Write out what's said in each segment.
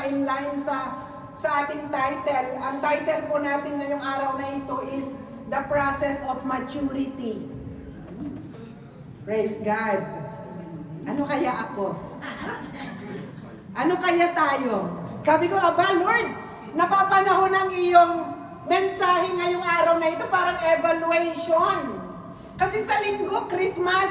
naka-inline sa ating title. Ang title po natin ngayong araw na ito is The Process of Maturity. Praise God. Ano kaya ako? Ano kaya tayo? Sabi ko, aba Lord, napapanahon ang iyong mensahe ngayong araw na ito, parang evaluation. Kasi sa linggo, Christmas,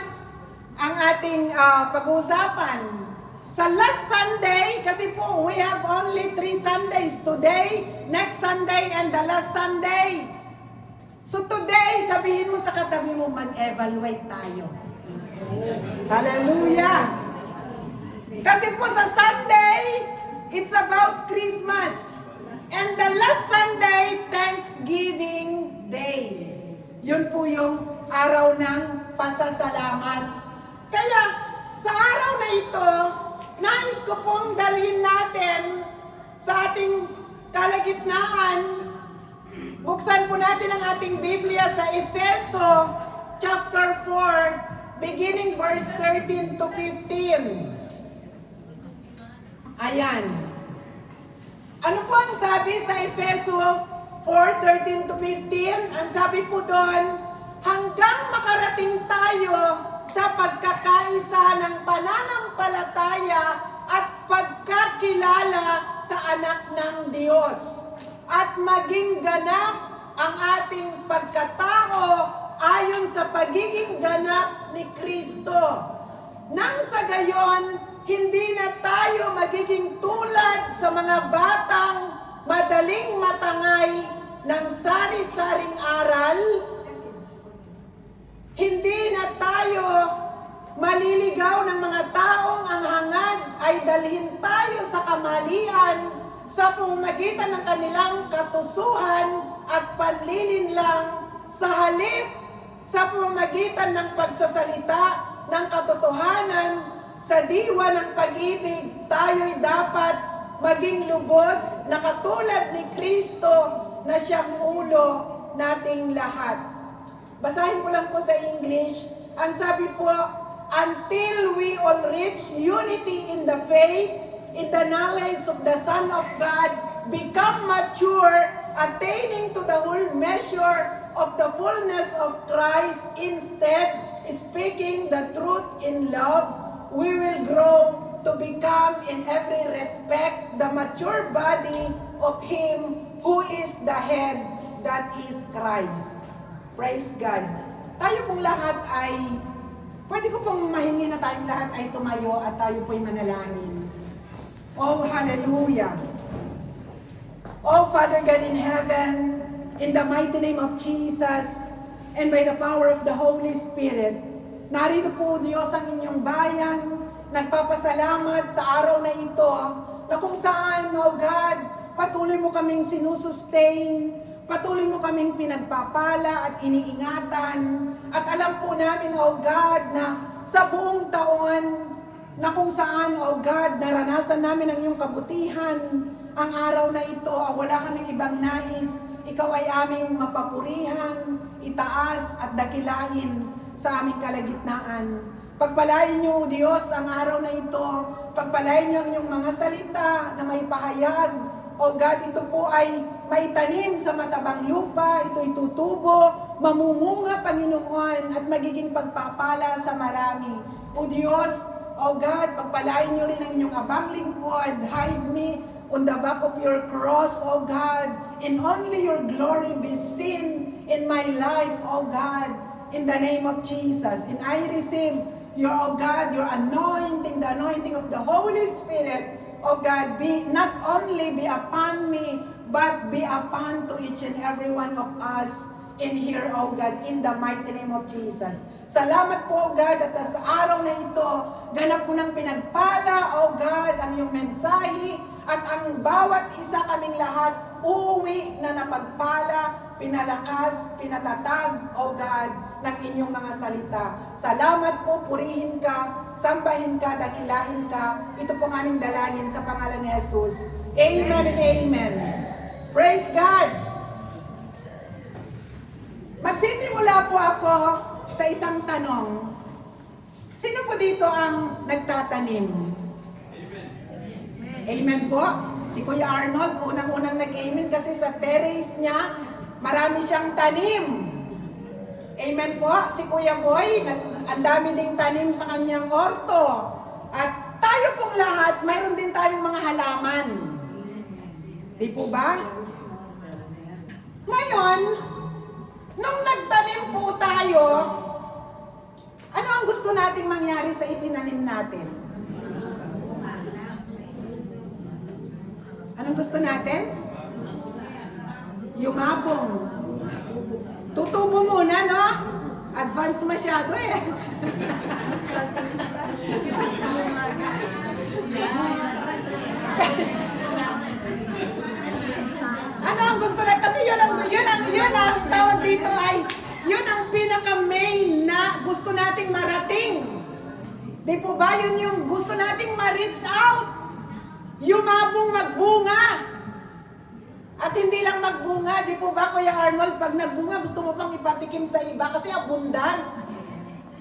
ang ating pag-uusapan. Sa last Sunday, kasi po, we have only 3 Sundays. Today, next Sunday, and the last Sunday. So today, sabihin mo sa katabi mo, mag-evaluate tayo. Hallelujah! Kasi po sa Sunday, it's about Christmas. And the last Sunday, Thanksgiving Day. Yun po yung araw ng pasasalamat. Kaya, sa araw na ito, nais ko pong dalhin natin sa ating kalagitnaan. Buksan po natin ang ating Biblia sa Efeso chapter 4, beginning verse 13 to 15. Ayan. Ano po ang sabi sa Efeso 4:13 to 15? Ang sabi po doon, hanggang makarating tayo sa pagkakaisa ng pananampalataya at pagkakilala sa anak ng Diyos at maging ganap ang ating pagkatao ayon sa pagiging ganap ni Kristo. Nang sa gayon, hindi na tayo magiging tulad sa mga batang madaling matangay ng sari-saring aral. Hindi na tayo maliligaw ng mga taong ang hangad ay dalhin tayo sa kamalian sa pamamagitan ng kanilang katusuhan at panlilinlang, sa halip sa pamamagitan ng pagsasalita ng katotohanan. Sa diwa ng pag-ibig, tayo'y dapat maging lubos na katulad ni Kristo na siyang ulo nating lahat. Basahin ko lang po sa English. Ang sabi po, until we all reach unity in the faith, in the knowledge of the Son of God, become mature, attaining to the whole measure of the fullness of Christ, instead, speaking the truth in love, we will grow to become in every respect the mature body of Him who is the head, that is Christ. Praise God. Tayo pong lahat ay, pwede ko pong mahingi na tayong lahat ay tumayo at tayo po'y manalangin. Oh, hallelujah. Oh, Father God in heaven, in the mighty name of Jesus, and by the power of the Holy Spirit, narito po, Diyos, ang inyong bayan, nagpapasalamat sa araw na ito, na kung saan, oh God, patuloy mo kaming sinusustain, patuloy mo kaming pinagpapala at iniingatan, at alam po namin, oh God, na sa buong taon, na kung saan, oh God, naranasan namin ang iyong kabutihan, ang araw na ito, wala kaming ibang nais, ikaw ay aming mapapurihan, itaas at dakilain sa aming kalagitnaan. Pagpalain niyo, Diyos, ang araw na ito. Pagpalain niyo ang inyong mga salita na may pahayag. O God, ito po ay maitanim sa matabang lupa, ito'y tutubo, mamumunga, Panginoon, at magiging pagpapala sa marami. O Diyos, o God, pagpalain niyo rin ang inyong abang lingkod. Hide me on the back of your cross, O God, and only your glory be seen in my life, O God, in the name of Jesus. And I receive your, O God, your anointing, the anointing of the Holy Spirit, O God, not only be upon me, but be upon to each and every one of us in here, O God, in the mighty name of Jesus. Salamat po, O God, at sa araw na ito, ganap po ng pinagpala, O God, ang iyong mensahe, at ang bawat isa kaming lahat, uuwi na napagpala, pinalakas, pinatatag, O God, ng inyong mga salita. Salamat po, purihin ka, sambahin ka, dakilain ka. Ito pong aming dalangin sa pangalan ni Jesus. Amen and amen. Praise God! Magsisimula po ako sa isang tanong. Sino po dito ang nagtatanim? Amen po? Si Kuya Arnold, unang-unang nag-amen kasi sa terrace niya, marami siyang tanim. Amen po. Si Kuya Boy, ang dami ding tanim sa kanyang orto. At tayo pong lahat, mayroon din tayong mga halaman. Di po ba? Ngayon, nung nagtanim po tayo, ano ang gusto nating mangyari sa itinanim natin? Anong gusto natin? Yumabong. Tutubo muna, no? Advance masyado eh. Ano ang gusto natin? Kasi yun ang tawag dito ay, yun ang pinaka-main na gusto nating marating. Di po ba? Yun yung gusto nating ma-reach out. Yumabong, magbunga. At hindi lang magbunga, di po ba Kuya Arnold, pag nagbunga, gusto mo pang ipatikim sa iba kasi abundant.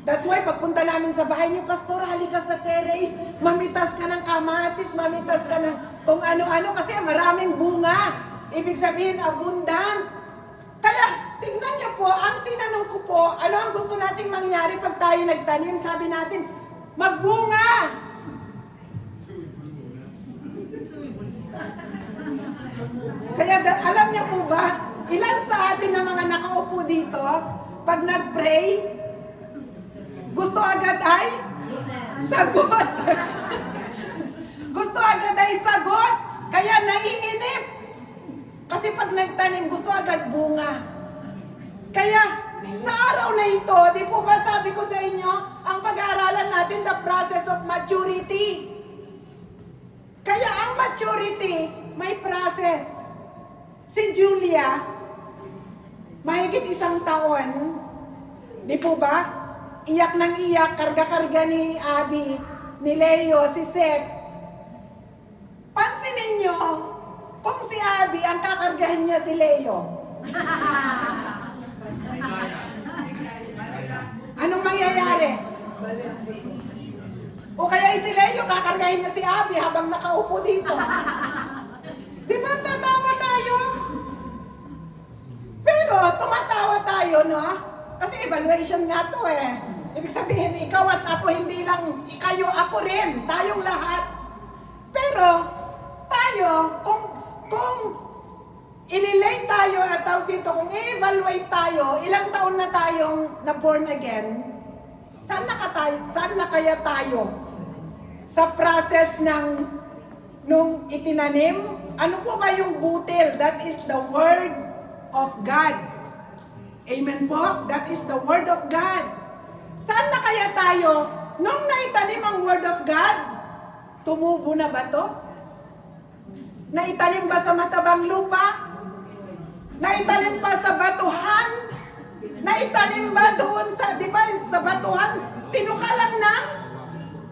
That's why pagpunta namin sa bahay niyo, Pastor, halika sa terrace, mamitas ka ng kamatis, mamitas ka ng kung ano-ano kasi maraming bunga. Ibig sabihin, abundant. Kaya, tignan niyo po, ang tinanong ko po, ano ang gusto nating mangyari pag tayo nagtanim? Sabi natin, magbunga! Kaya alam niyo po ba, ilan sa atin na mga nakaupo dito, pag nag-pray, gusto agad ay sagot. Gusto agad ay sagot, kaya naiinip. Kasi pag nagtanim, gusto agad bunga. Kaya sa araw na ito, di po ba sabi ko sa inyo, ang pag-aaralan natin the process of maturity. Kaya ang maturity, may process. Si Julia, mahigit 1 taon, di po ba? Iyak ng iyak, karga-karga ni Abby, ni Leo, si Seth. Pansinin nyo, kung si Abby, ang kakargahin niya si Leo. Anong mangyayari? O kaya si Leo, kakargahin niya si Abby habang nakaupo dito. Di ba tatawa tayo? Pero tumatawa tayo, no? Kasi evaluation nga to eh. Ibig sabihin, ikaw at ako, hindi lang ikayo, ako rin, tayong lahat. Pero tayo, kung ililay tayo at tawag dito, kung i-evaluate tayo, ilang taon na tayong na born again, saan na kaya tayo? Sa process nung itinanim, ano po ba yung butil? That is the Word of God. Amen po? That is the Word of God. Saan na kaya tayo? Nung naitanim ang Word of God, tumubo na ba to? Naitanim ba sa matabang lupa? Naitanim pa sa batuhan? Naitanim ba doon sa, di ba, sa batuhan? Tinukalan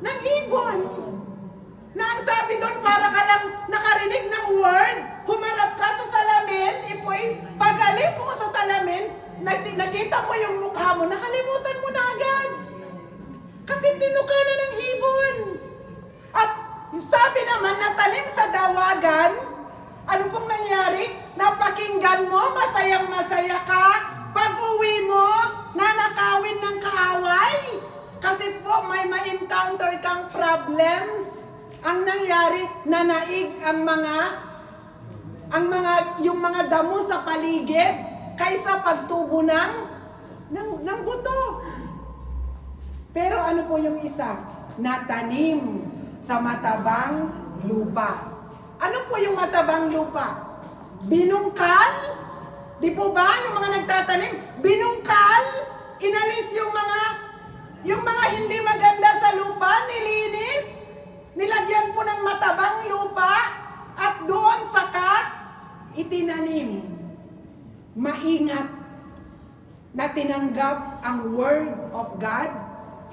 ng ibon. Na ang sabi doon, para ka lang nakarinig ng word, humarap ka sa salamin, ipoy, pag-alis mo sa salamin, nakita mo yung mukha mo, nakalimutan mo na agad. Kasi tinukalan ng ibon. At sabi naman, natanim sa dawagan, ano pong nangyari? Napakinggan mo, masayang-masaya ka, pag-uwi mo, nanakawin ng kaaway. Kasi po, may ma-encounter kang problems. Ang nangyari, nanaig yung mga damo sa paligid kaysa pagtubo ng buto. Pero ano po yung isa? Natanim sa matabang lupa. Ano po yung matabang lupa? Binungkal? Di po ba yung mga nagtatanim? Binungkal? Inalis yung mga hindi maganda sa lupa, nilinis? Nilagyan po ng matabang lupa at doon saka itinanim. Maingat na tinanggap ang Word of God.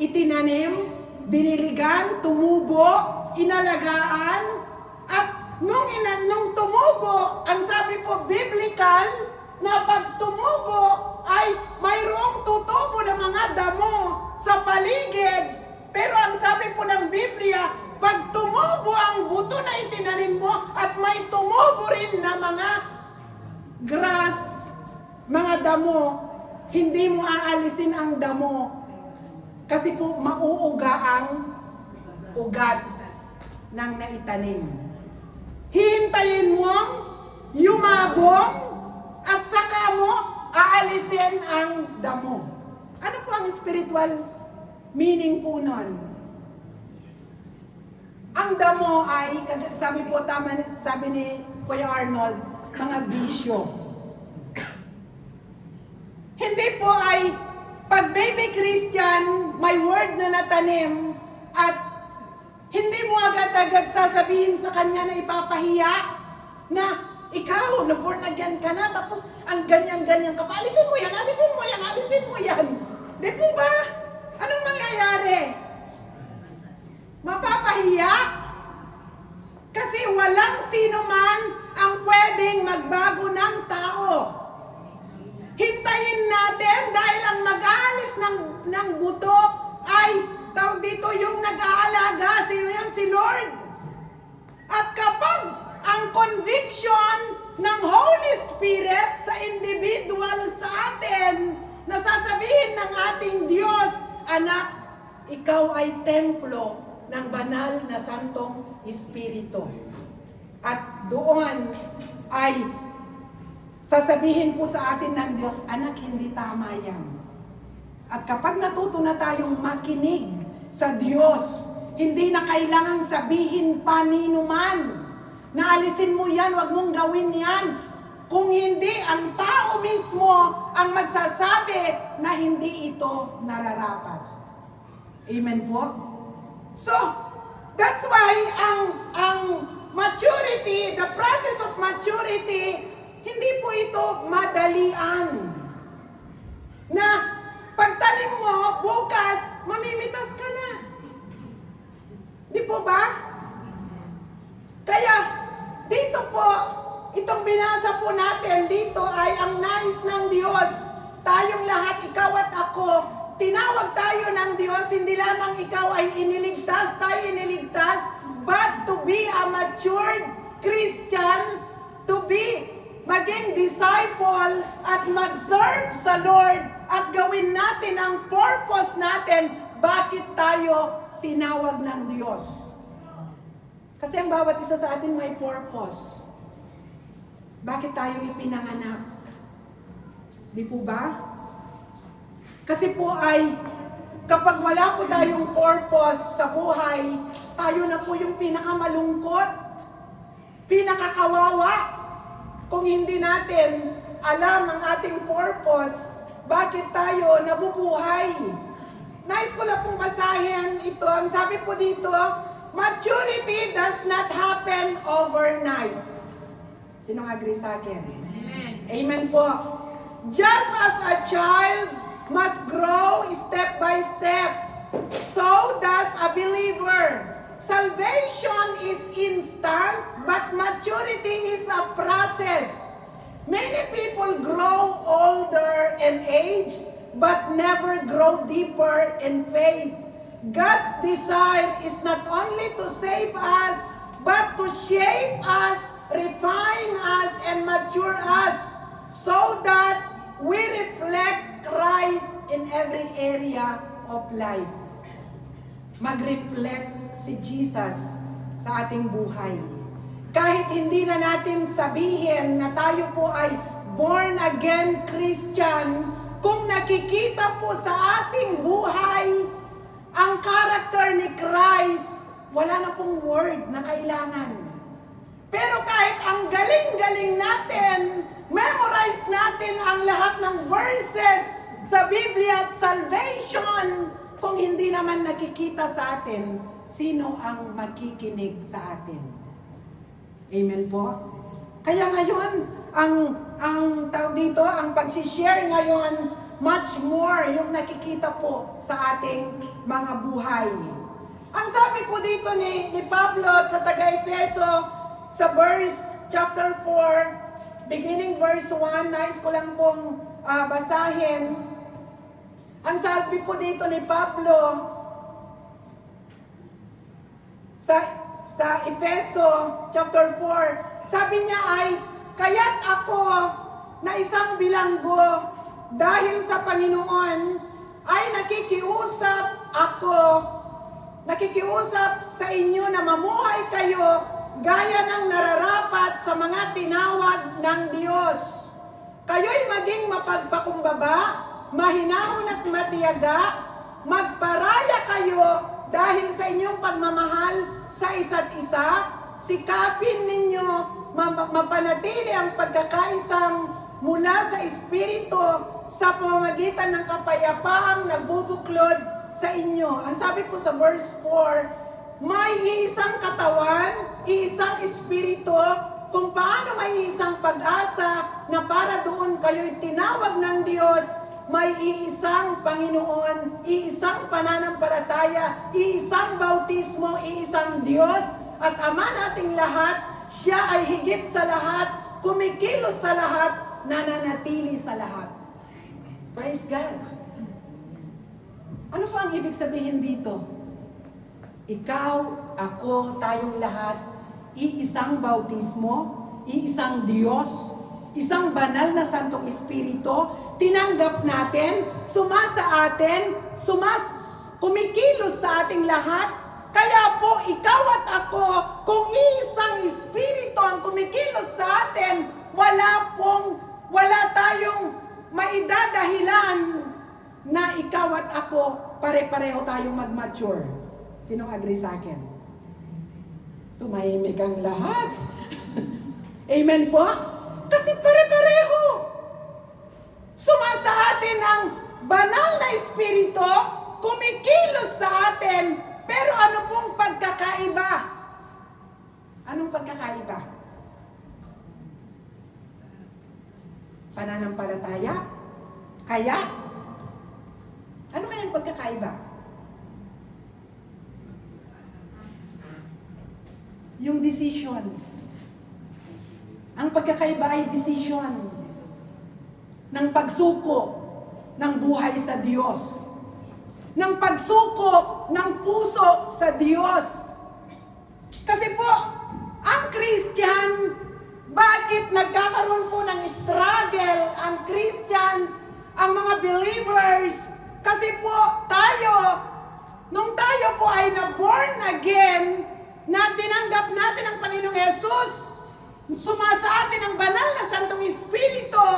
Itinanim, diniligan, tumubo, inalagaan. At nung tumubo, ang sabi po biblical, na pag tumubo ay mayroong tutubo ng mga damo sa paligid. Pero ang sabi po ng Biblia, pag tumubo ang buto na itinanim mo at may tumubo rin na mga grass, mga damo, hindi mo aalisin ang damo kasi po mauuga ang ugat ng naitanim. Hihintayin mong yumabong at saka mo aalisin ang damo. Ano po ang spiritual meaning po nun? Ang damo ay, sabi po tama, sabi ni Kuya Arnold, mga bisyo. Hindi po ay pag baby Christian, may word na natanim at hindi mo agad-agad sasabihin sa kanya na ipapahiya na ikaw, na-born again ka na, tapos ang ganyan-ganyan ka pa. Alisin mo yan, alisin mo yan, alisin mo yan. Di po ba? Anong mangyayari? Mapapahiya? Kasi walang sino man ang pwedeng magbago ng tao. Hintayin natin dahil ang mag-aalis ng buto ay tawag dito yung nag-aalaga. Sino yan? Si Lord. At kapag ang conviction ng Holy Spirit sa individual sa atin, nasasabihin ng ating Diyos, anak, ikaw ay templo ng banal na Santong Espiritu. At doon ay sasabihin po sa atin ng Diyos, anak, hindi tama yan. At kapag natuto na tayong makinig sa Diyos, hindi na kailangang sabihin paninuman na alisin mo yan, wag mong gawin yan. Kung hindi, ang tao mismo ang magsasabi na hindi ito nararapat. Amen po? So, that's why ang maturity, the process of maturity, hindi po ito madalian. Na pagtanim mo, bukas, mamimitas ka na. Di po ba? Kaya, dito po, itong binasa po natin dito ay ang nais ng Diyos. Tayong lahat, ikaw at ako, tinawag tayo ng Diyos, hindi lamang ikaw ay iniligtas, tayo iniligtas, but to be a matured Christian, to be maging disciple at mag-serve sa Lord at gawin natin ang purpose natin, bakit tayo tinawag ng Diyos. Kasi ang bawat isa sa atin may purpose. Bakit tayo ipinanganak? Di po ba? Kasi po ay, kapag wala po tayong purpose sa buhay, tayo na po yung pinakamalungkot, pinakakawawa. Kung hindi natin alam ang ating purpose, bakit tayo nabubuhay? Nais ko lang pong basahin ito. Ang sabi po dito, maturity does not happen overnight. Sinong agree sa akin? Amen po. Just as a child must grow step by step, so does a believer. Salvation is instant, but maturity is a process. Many people grow older in age, but never grow deeper in faith. God's desire is not only to save us, but to shape us, refine us, and mature us, so that we reflect Christ in every area of life. Mag-reflect si Jesus sa ating buhay. Kahit hindi na natin sabihin na tayo po ay born again Christian, kung nakikita po sa ating buhay ang character ni Christ, wala na pong word na kailangan. Pero kahit ang galing-galing natin, memorize natin ang lahat ng verses sa Biblia at salvation, kung hindi naman nakikita sa atin, sino ang makikinig sa atin? Amen po? Kaya ngayon, ang tawag dito, ang pag-share ngayon, much more yung nakikita po sa ating mga buhay. Ang sabi po dito ni Pablo sa taga-Efeso, sa chapter 4, beginning verse 1, nais ko lang pong basahin. Ang sabi po dito ni Pablo, sa Efeso chapter 4, sabi niya ay, kaya't ako na isang bilanggo dahil sa Panginoon ay nakikiusap sa inyo na mamuhay kayo gaya ng nararapat sa mga tinawag ng Diyos. Kayo'y maging mapagpakumbaba, mahinahon at matiyaga, magparaya kayo dahil sa inyong pagmamahal sa isa't isa, sikapin ninyo mapanatili ang pagkakaisang mula sa Espiritu sa pamamagitan ng kapayapaang nagbubuklod sa inyo. Ang sabi po sa verse 4, may iisang katawan, iisang Espiritu, kung paano may isang pag-asa na para doon kayo'y tinawag ng Diyos, may iisang Panginoon, iisang pananampalataya, iisang bautismo, iisang Diyos, at Ama nating lahat. Siya ay higit sa lahat, kumikilos sa lahat, nananatili sa lahat. Praise God. Ano pa ang ibig sabihin dito? Ikaw, ako, tayong lahat, iisang bautismo, iisang Diyos, isang banal na Santong Espiritu, tinanggap natin, sumasa atin, kumikilos sa ating lahat. Kaya po, ikaw at ako, kung iisang Espiritu ang kumikilos sa atin, wala tayong maidadahilan na ikaw at ako, pare-pareho tayong mag-mature. Sinong agree sa akin? Tumahimik ang lahat. Amen po? Kasi pare-pareho. Sumasa atin ang banal na Espiritu, kumikilos sa atin. Pero ano pong pagkakaiba? Anong pagkakaiba? Pananampalataya? Kaya? Ano kayang pagkakaiba? Yung decision. Ang pagkakaiba ay decision ng pagsuko ng buhay sa Diyos. Ng pagsuko ng puso sa Diyos. Kasi po, ang Christian, bakit nagkakaroon po ng struggle ang Christians, ang mga believers? Kasi po nung tayo po ay na-born again, na tinanggap natin ang Panginoong Yesus, sumasa atin ang banal na Santong Espiritu,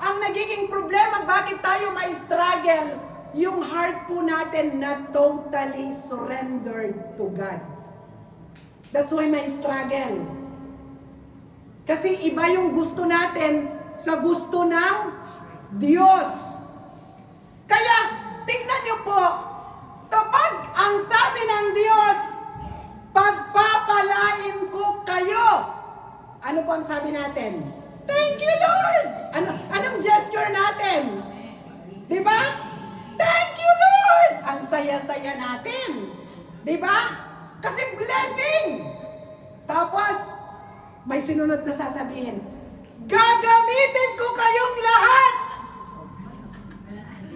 ang nagiging problema, bakit tayo may struggle? Yung heart po natin na totally surrendered to God. That's why may struggle. Kasi iba yung gusto natin sa gusto ng Diyos. Kaya, tingnan niyo po, kapag ang sabi ng Diyos, pagpapalain ko kayo, ano po ang sabi natin? Thank you, Lord! Anong gesture natin? Diba? Thank you, Lord! Ang saya-saya natin. Diba? Kasi blessing. Tapos, may sinunod na sasabihin, gagamitin ko kayong lahat.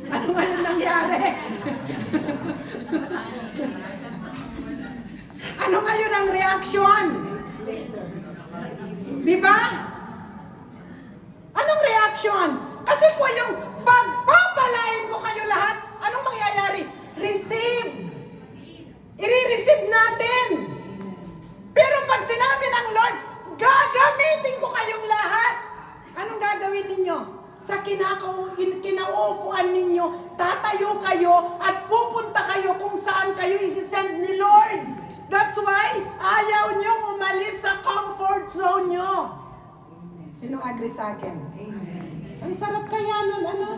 Ano nga yung nangyari? Ano ngayon ang reaction? Diba? Anong reaction? Kasi po yung pagpapalain ko kayo lahat, anong mangyayari? Receive. I-receive natin. Pero pag sinabi ng Lord, gagamitin ko kayong lahat, anong gagawin ninyo? Sa kinauupuan ninyo, tatayo kayo at pupunta kayo kung saan kayo isisend ni Lord. That's why ayaw nyo umalis sa comfort zone nyo. Sino agree sa akin? Ang sarap kaya nun, ano?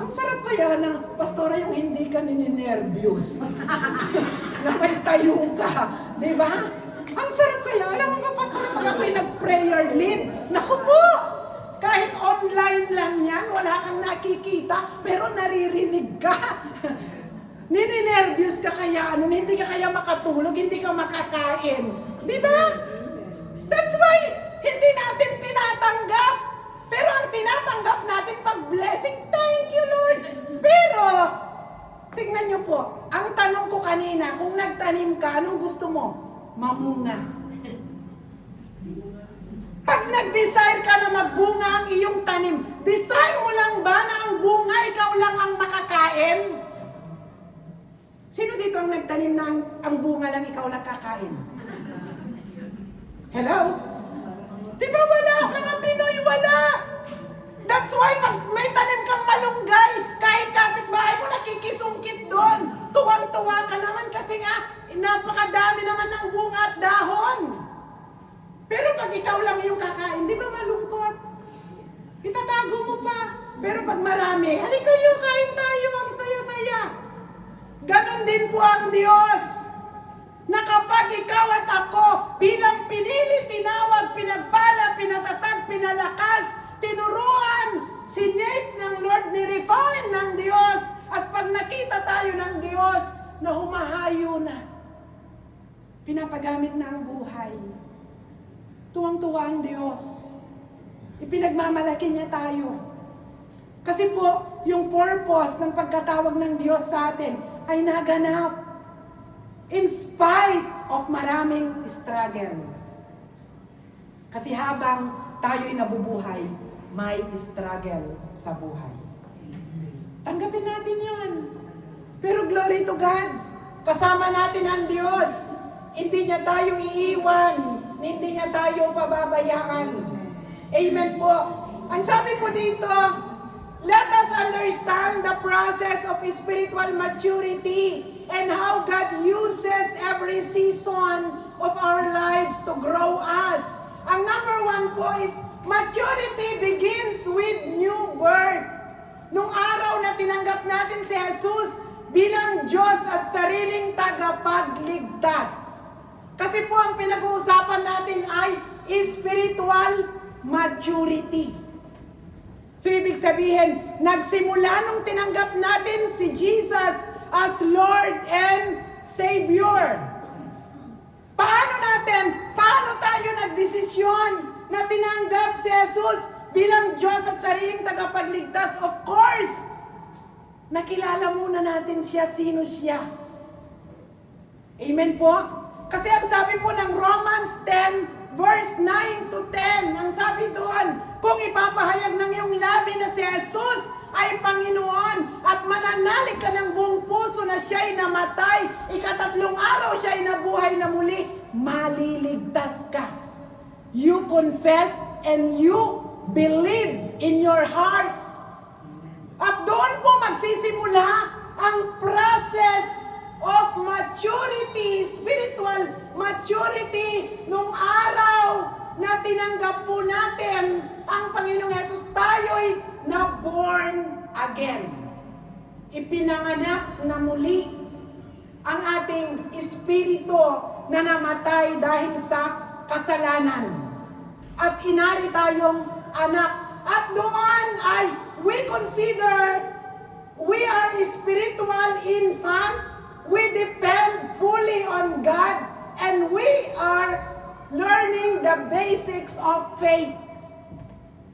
Ang sarap kaya na, pastora, yung hindi ka nininervyos. Na may tayo ka. Diba? Ang sarap kaya. Alam mo ba, pastora, pag ako'y nag-prayer lead, naku po! Kahit online lang yan, wala kang nakikita, pero naririnig ka. Nininervyos ka kaya, hindi ka kaya makatulog, hindi ka makakain. Diba? That's why, hindi natin tinatanggap. Pero ang tinatanggap natin pag blessing, thank you Lord. Pero, tingnan nyo po, ang tanong tanong ko kanina, kung nagtanim ka, anong gusto mo? Mamunga. Pag nag-desire ka na magbunga ang iyong tanim, desire mo lang ba na ang bunga, ikaw lang ang makakain? Sino dito ang nagtanim na ang bunga lang ikaw lang kakain? Hello? Di ba wala? Mga Pinoy, wala. That's why pag may tanim kang malunggay, kahit kapitbahay mo nakikisungkit doon. Tuwang-tuwa ka naman kasi nga, napakadami naman ng bunga at dahon. Pero pag ikaw lang yung kakain, di ba malungkot? Itatago mo pa. Pero pag marami, halika kayo, kain tayo, ang saya-saya. Ganon din po ang Diyos. Na kapag ikaw at ako bilang pinili, tinawag, pinagpala, pinatatag, pinalakas, tinuruan, sinape ng Lord, ni-refine ng Diyos, at pag nakita tayo ng Diyos na humahayo na, pinapagamit na ang buhay. Tuwang-tuwa ang Diyos. Ipinagmamalaki niya tayo. Kasi po, yung purpose ng pagkatawag ng Diyos sa atin ay naganap. In spite of maraming struggle. Kasi habang tayo'y nabubuhay, may struggle sa buhay. Tanggapin natin yon. Pero glory to God, kasama natin ang Diyos. Hindi niya tayo iiwan, hindi niya tayo pababayaan. Amen po. Ang sabi po dito, let us understand the process of spiritual maturity and how God uses every season of our lives to grow us. Ang number one po is maturity begins with new birth. Nung araw na tinanggap natin si Jesus bilang Diyos at sariling tagapagligtas. Kasi po ang pinag-uusapan natin ay spiritual maturity. So ibig sabihin, nagsimula nung tinanggap natin si Jesus as Lord and Savior. Paano tayo nagdesisyon na tinanggap si Jesus bilang Diyos at sariling tagapagligtas? Of course, nakilala muna natin siya, sino siya. Amen po? Kasi ang sabi po ng Romans 10, verse 9 to 10, ang sabi doon, kung ipapahayag ng iyong labi na si Jesus ay Panginoon at mananalig ka ng buong puso na siya'y namatay, ikatatlong araw siya'y nabuhay na muli, maliligtas ka. You confess and you believe in your heart. At doon po magsisimula ang process of maturity, spiritual maturity, nung araw na tinanggap po natin ang Panginoong Yesus, tayo'y na born again. Ipinanganak na muli ang ating espiritu na namatay dahil sa kasalanan. At inari tayong anak. At doon ay we consider we are spiritual infants. We depend fully on God and we are learning the basics of faith.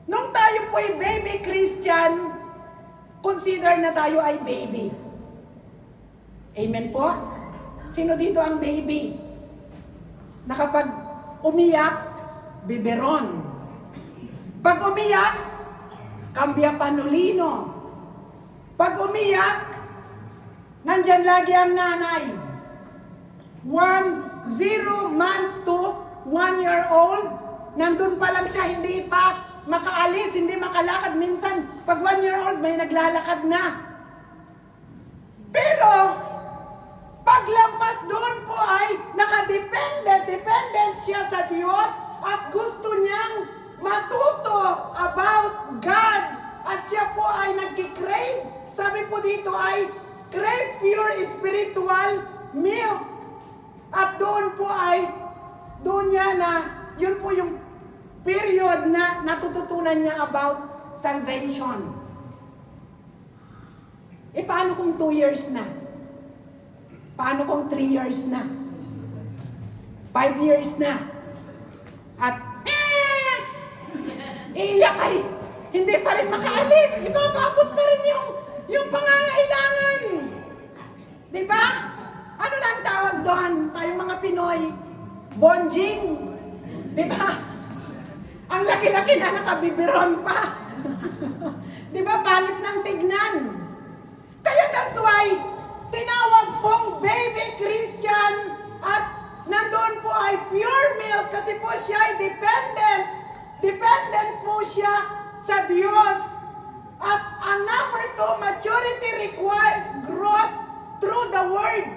Nung tayo po ay baby Christian, consider na tayo ay baby. Amen po? Sino dito ang baby? Na kapag umiyak, biberon. Pag umiyak, cambia panulino. Pag umiyak, nandyan lagi ang nanay. 0 months to 1 year old, nandun pa lang siya, hindi pa makaalis, hindi makalakad. Minsan, pag 1 year old, may naglalakad na. Pero, paglampas doon po ay dependent siya sa Diyos at gusto niyang matuto about God. At siya po ay nagkikrave. Sabi po dito ay crave pure spiritual milk. At doon po ay, doon niya na, yun po yung period na natututunan niya about salvation. Eh paano kung 2 years na? Paano kung 3 years na? 5 years na? At iiyak ay hindi pa rin makaalis. Ibababot pa rin yung pangangailangan. Diba? Ano na ang tawag doon? Tayong mga Pinoy, bonjing. Di ba? Ang laki-laki na nakabibiron pa. Di ba? Pangit ng tignan. Kaya that's why, tinawag pong baby Christian at nandun po ay pure milk kasi po siya ay dependent. Dependent po siya sa Diyos. At ang number 2, maturity requires growth through the Word.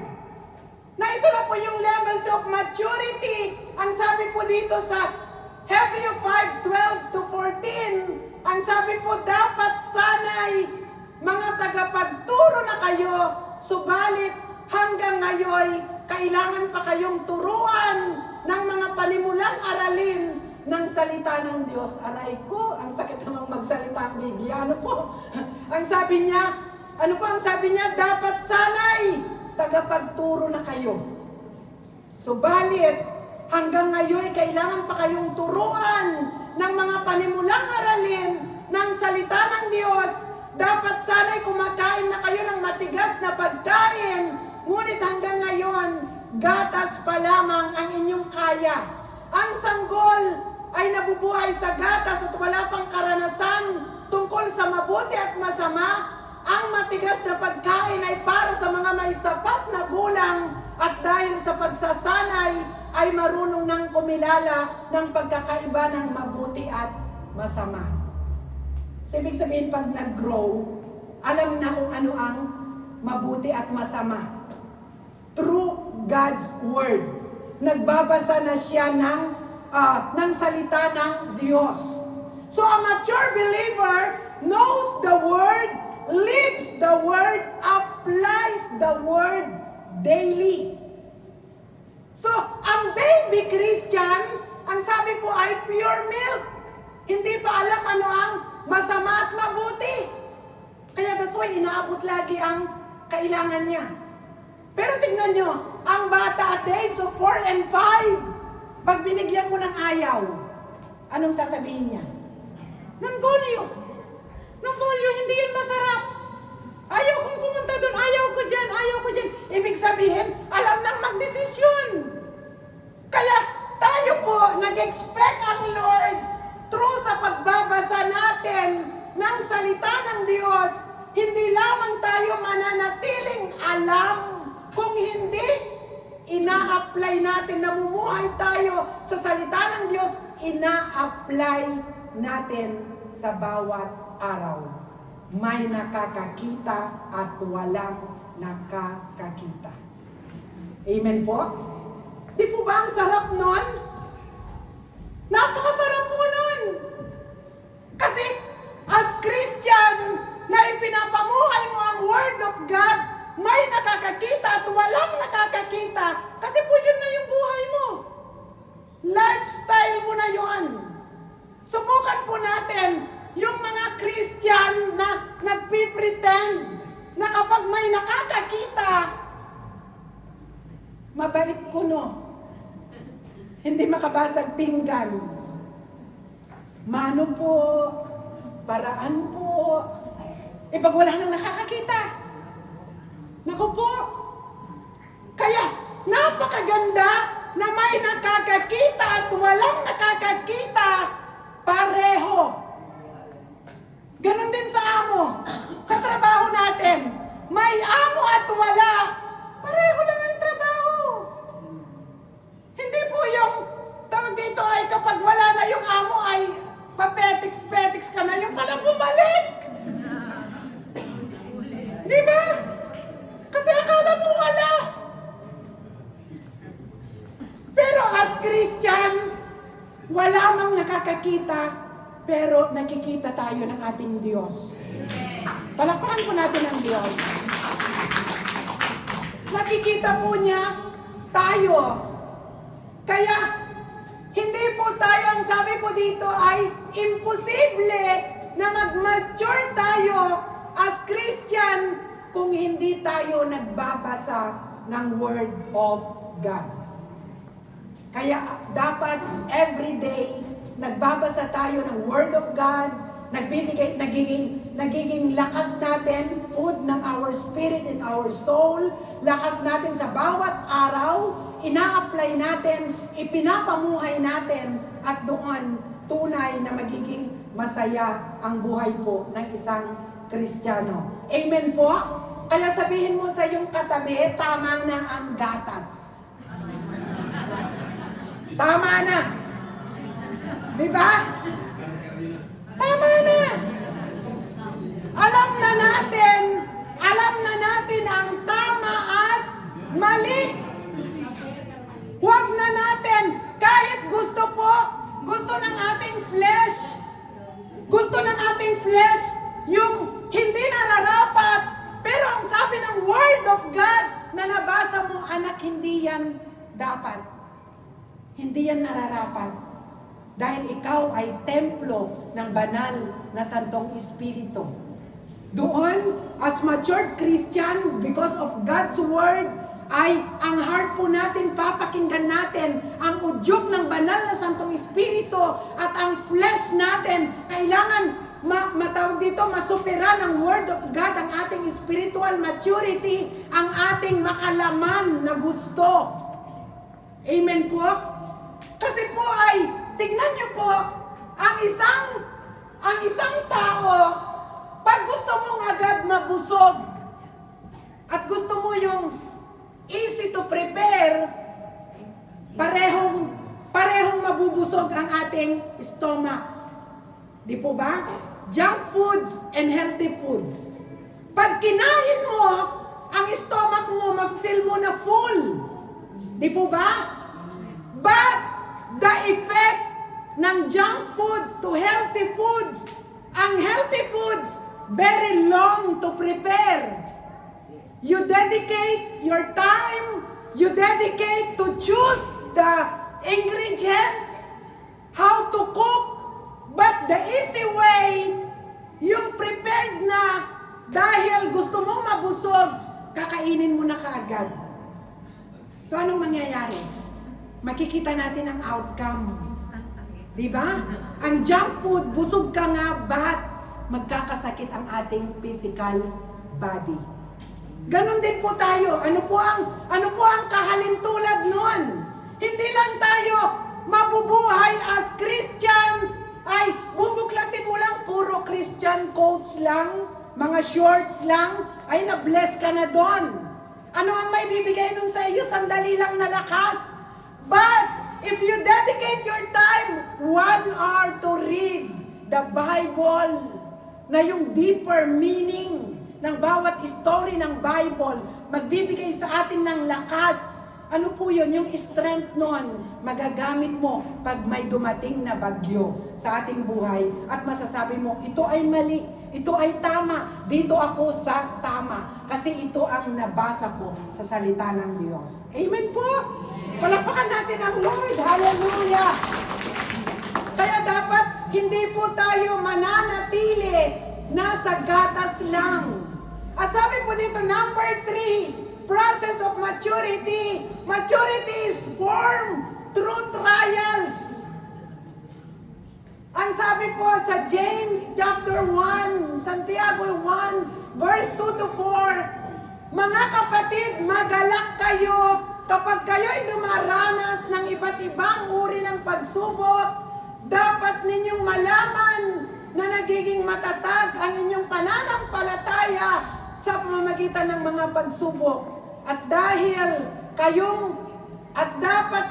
Na ito na po yung level 2 of maturity. Ang sabi po dito sa Hebrew 5:12 to 14, ang sabi po dapat sana'y mga tagapagturo na kayo, subalit hanggang ngayon, kailangan pa kayong turuan ng mga panimulang aralin ng salita ng Diyos. Aray ko, ang sakit namang magsalita ang Biblia. Ano po? Ang sabi niya, ano po ang sabi niya? Dapat sana'y tagapagturo na kayo. Subalit, hanggang ngayon, kailangan pa kayong turuan ng mga panimulang aralin ng salita ng Diyos. Dapat sana'y kumakain na kayo ng matigas na pagkain. Ngunit hanggang ngayon, gatas pa lamang ang inyong kaya. Ang sanggol ay nabubuhay sa gatas at wala pang karanasan tungkol sa mabuti at masama. Ang matigas na pagkain ay para sa mga may sapat na gulang at dahil sa pagsasanay ay marunong nang kumilala ng pagkakaiba ng mabuti at masama. So, ibig sabihin pag nag-grow, alam na kung ano ang mabuti at masama. Through God's Word. Nagbabasa na siya ng salita ng Diyos. So a mature believer knows the Word, lives the Word, applies the Word daily. So, ang baby Christian, ang sabi po ay pure milk. Hindi pa alam ano ang masama at mabuti. Kaya that's why inaabot lagi ang kailangan niya. Pero tingnan nyo, ang bata at the age of 4 and 5, pag binigyan mo ng ayaw, anong sasabihin niya? Non-polio. Non-polio, hindi yan masarap. Ayaw kong pumunta doon, ayaw ko dyan, ayaw ko dyan. Ibig sabihin, alam nang magdesisyon. Kaya tayo po, nag-expect ang Lord through sa pagbabasa natin ng salita ng Diyos, hindi lamang tayo mananatiling alam, kung hindi, ina-apply natin, namumuhay tayo sa salita ng Diyos, ina-apply natin sa bawat araw. May nakakakita at walang nakakakita. Amen po? Di po ba ang sarap nun? Napakasarap po nun! Kasi as Christian na ipinapamuhay mo ang Word of God, may nakakakita at walang nakakakita. Kasi po yun na yung buhay mo. Lifestyle mo na yun. Subukan po natin yung mga Christian na nagpipretend na kapag may nakakakita, mabait kuno. Hindi makabasag pinggan. Mano po, paraan po. Pag wala nang nakakakita, naku po. Kaya, napakaganda na may nakakakita at walang nakakakita, pareho. Ganon din sa amo. Sa trabaho natin, may amo at wala, pareho lang ang trabaho. Hindi po yung, tawag dito ay kapag wala na yung amo ay papetiks-petiks ka na, yung pala bumalik. Di ba? Kasi akala mo wala. Pero as Christian, wala mang nakakakita, pero nakikita tayo ng ating Diyos. Palakpakan po natin ang Diyos. Nakikita po niya tayo. Kaya, hindi po tayo, ang sabi po dito ay imposible na mag-mature tayo as Christian kung hindi tayo nagbabasa ng Word of God. Kaya dapat everyday nagbabasa tayo ng Word of God, nagiging lakas natin, food ng our spirit and our soul, lakas natin sa bawat araw, ina-apply natin, ipinapamuhay natin, at doon tunay na magiging masaya ang buhay po ng isang Kristiyano. Amen po? Kaya sabihin mo sa iyong katabi, tama na ang gatas. Tama na. Di ba? Tama na. Alam na natin ang tama at mali. Huwag na natin, kahit gusto ng ating flesh, yung hindi nararapat, pero ang sabi ng Word of God na nabasa mo, anak, hindi yan dapat. Hindi yan nararapat. Dahil ikaw ay templo ng banal na Santong Espiritu. Doon, as matured Christian, because of God's Word, ay ang heart po natin, papakinggan natin ang udyok ng banal na Santong Espiritu, at ang flesh natin, kailangan matawag dito, masupera ng Word of God ang ating spiritual maturity, ang ating makalaman na gusto. Amen po? Kasi po ay, tignan niyo po, ang isang tao, pag gusto mong agad mabusog, at gusto mo yung easy to prepare, parehong mabubusog ang ating stomach. Di po ba? Junk foods and healthy foods. Pag kinain mo, ang stomach mo, ma-feel mo na full. Di po ba? But, the effect ng junk food to healthy foods, ang healthy foods, very long to prepare. You dedicate your time, you dedicate to choose the ingredients, how to cook, but the easy way, yung prepared na, dahil gusto mong mabusog, kakainin mo na kaagad. So anong mangyayari? Makikita natin ang outcome. Diba? Ang junk food, busog ka nga, but magkakasakit ang ating physical body. Ganon din po tayo. Ano po ang kahalintulad nun? Hindi lang tayo mabubuhay as Christians, ay bubuklatin mo lang, puro Christian coats lang, mga shorts lang, ay na-bless ka na doon. Ano ang may bibigay nun sa iyo? Sandali lang na lakas. But, if you dedicate your time, 1 hour to read the Bible, na yung deeper meaning ng bawat story ng Bible, magbibigay sa atin ng lakas. Ano po yun? Yung strength nun, magagamit mo pag may dumating na bagyo sa ating buhay, at masasabi mo, ito ay mali, ito ay tama, dito ako sa tama, kasi ito ang nabasa ko sa salita ng Diyos. Amen po! Palapakan natin ang Lord. Hallelujah! Kaya dapat hindi po tayo mananatili nasa gatas lang. At sabi po dito, number 3, process of maturity. Maturity is formed through trials. Ang sabi po sa James chapter 1, Santiago 1, verse 2 to 4, mga kapatid, magalak kayo kapag kayo'y dumaranas ng iba't ibang uri ng pagsubok. Dapat ninyong malaman na nagiging matatag ang inyong pananampalataya sa pamamagitan ng mga pagsubok. At dapat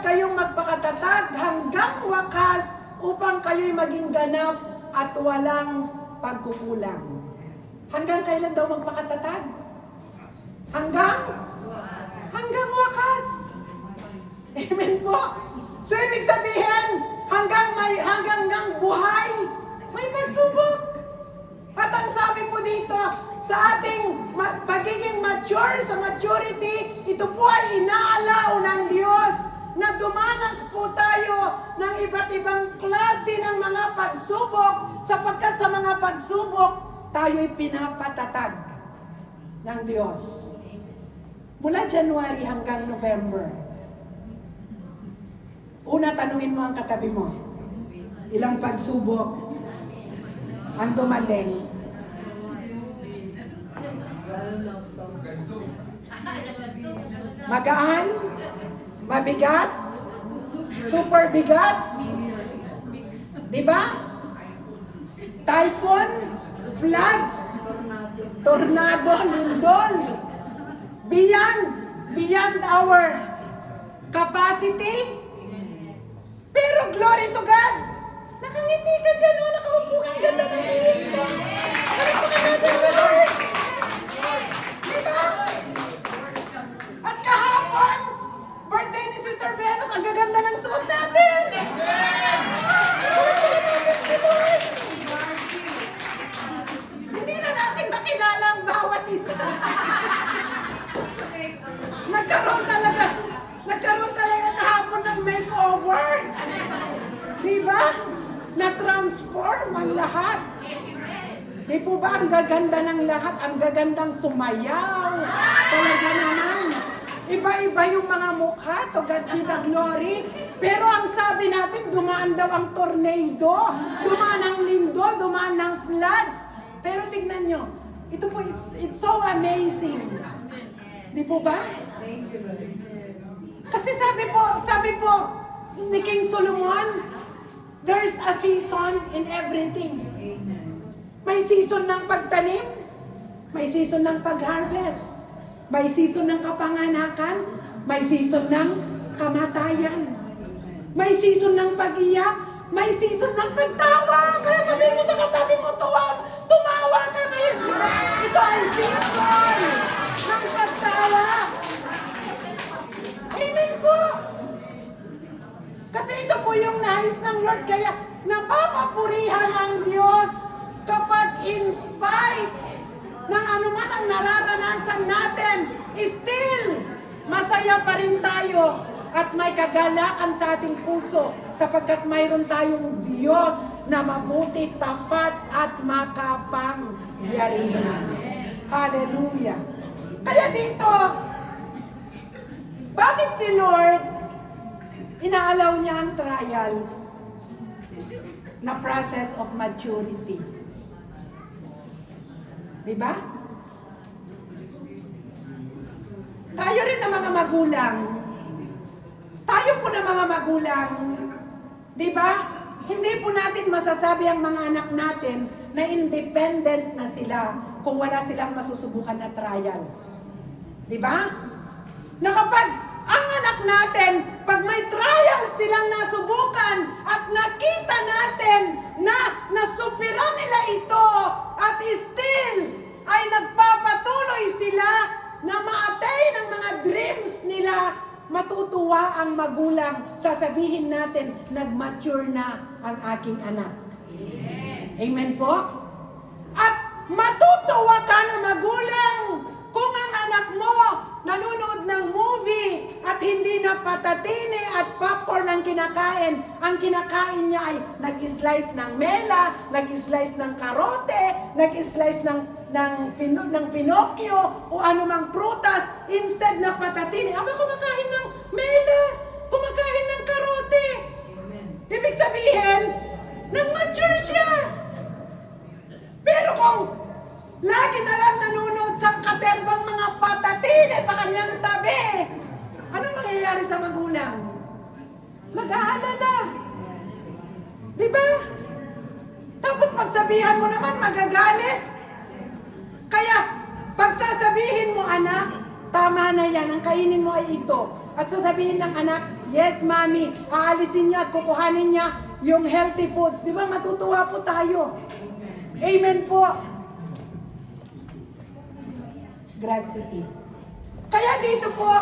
kayong magpakatatag hanggang wakas upang kayo'y maging ganap at walang pagkukulang. Hanggang kailan daw magpakatatag? Hanggang wakas. Amen po. So ibig sabihin, hanggang buhay, may pagsubok. At ang sabi po dito, sa ating pagiging mature, sa maturity, ito po ay inaalaw ng Diyos na dumanas po tayo ng iba't ibang klase ng mga pagsubok, sapagkat sa mga pagsubok, tayo'y pinapatatag ng Diyos. Mula January hanggang November. Una, tanungin mo ang katabi mo. Ilang pagsubok ang dumating. Magaan, mabigat, super bigat, di ba? Typhoon, floods, tornado, lindol, beyond our capacity. Pero glory to God, nakangiti ka dyan, oh, nakaupo kang ganda ng bihis mo. Nakaupo natin sa Lord. Diba? At kahapon, birthday ni Sister Venus, ang gaganda ng suot natin. Hindi na natin makilala ang bawat isa. Nagkaroon talaga kahapon ng makeover. Diba? Na-transform ang lahat. Di po ba ang gaganda ng lahat? Ang gagandang sumayaw. Talaga naman. Iba-iba yung mga mukha. To God be the glory. Pero ang sabi natin, dumaan daw ang tornado. Dumaan ang lindol. Dumaan ng floods. Pero tignan nyo. Ito po, it's so amazing. Di po ba? Kasi sabi po ni King Solomon, there's a season in everything. May season ng pagtanim, may season ng pag-harvest, may season ng kapanganakan, may season ng kamatayan, may season ng pag-iyak, may season ng pagtawa. Kaya sabihin mo sa katabi mo, tumawa ka ngayon. Ito ay season ng pagtawa. Amen po. Kasi ito po yung nais ng Lord. Kaya napapapurihan ang Diyos kapag in spite ng anuman ang nararanasan natin, still, masaya pa rin tayo at may kagalakan sa ating puso sapagkat mayroon tayong Diyos na mabuti, tapat at makapangyarihan. Hallelujah. Kaya dito, bakit si Lord inaalaw niya ang trials na process of maturity? Diba? Tayo rin na mga magulang. Tayo po na mga magulang. Diba? Hindi po natin masasabi ang mga anak natin na independent na sila kung wala silang masusubukan na trials. Diba? Na kapag ang anak natin, pag may trials silang nasubukan at nakita natin na nasupiran nila ito at still ay nagpapatuloy sila na ma-attain ang mga dreams nila, matutuwa ang magulang. Sasabihin natin, nag-mature na ang aking anak. Amen po? At matutuwa ka na magulang kung ang anak mo nanonood ng movie at hindi na patatini at popcorn ang kinakain. Ang kinakain niya ay nag-slice ng mela, nag-slice ng karote, nag-slice ng Pinocchio o anumang prutas. Instead na patatini, aba kumakain ng mela, kumakain ng karote. Ibig sabihin, nag-mature siya. Pero kung lagi na lang nanonood sa katerbang mga patatine sa kanyang tabi, anong mangyayari sa magulang? Mag-aalala. Diba? Tapos pagsabihan mo naman, magagalit. Kaya, pagsasabihin mo, anak, tama na yan, ang kainin mo ay ito. At sasabihin ng anak, yes, mami, aalisin niya at kukuhanin niya yung healthy foods. Diba? Matutuwa po tayo. Amen po. Grazie, sis. Kaya dito po,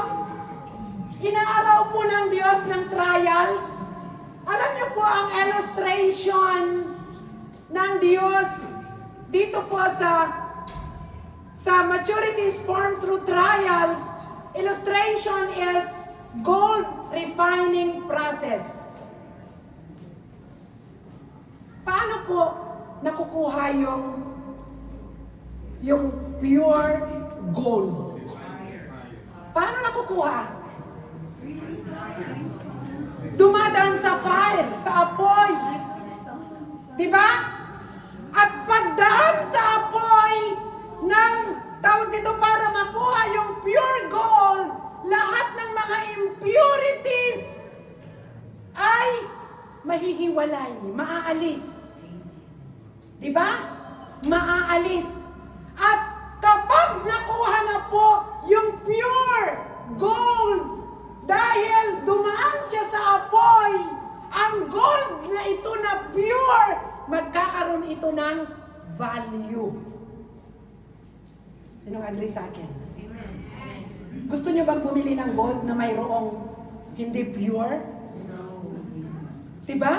inaalaw po ng Diyos ng trials. Alam niyo po ang illustration ng Diyos dito po sa maturity is formed through trials. Illustration is gold refining process. Paano po nakukuha yung pure gold? Paano nakukuha? Dumadaan sa fire, sa apoy. Diba? At mahihiwalay, maaalis. Di ba? Maaalis. At kapag nakuha na po yung pure gold, dahil dumaan siya sa apoy, ang gold na ito na pure, magkakaroon ito ng value. Sino agree sa akin? Gusto niyo bang bumili ng gold na mayroong hindi pure? Diba?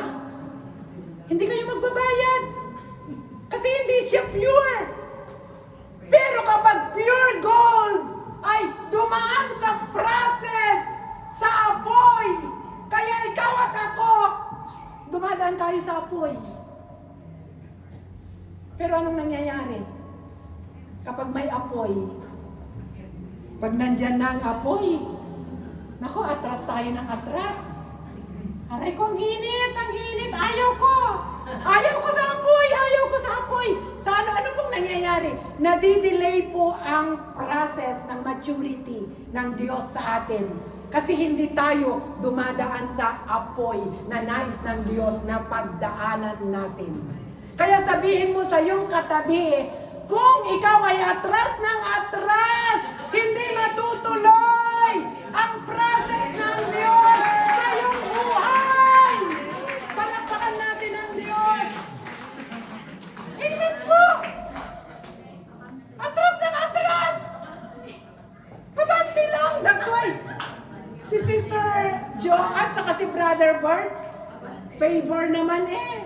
Hindi kayo magbabayad. Kasi hindi siya pure. Pero kapag pure gold ay dumaan sa process, sa apoy, kaya ikaw at ako, dumadaan tayo sa apoy. Pero anong nangyayari? Kapag may apoy, pag nandyan na ang apoy, nako, atras tayo ng atras. Aray ko, ang init, ayaw ko. Ayaw ko sa apoy, ayaw ko sa apoy. Sa ano pong nangyayari? Nadidelay po ang process ng maturity ng Diyos sa atin. Kasi hindi tayo dumadaan sa apoy na nais ng Diyos na pagdaanan natin. Kaya sabihin mo sa iyong katabi, kung ikaw ay atras ng atras, hindi matutuloy ang process ng Diyos sa iyong buhay. Palakpakan natin ang Diyos. Amen po. Atras ng atras. Mabanti lang. That's why si Sister Jo at saka si Brother Bert, favor naman eh.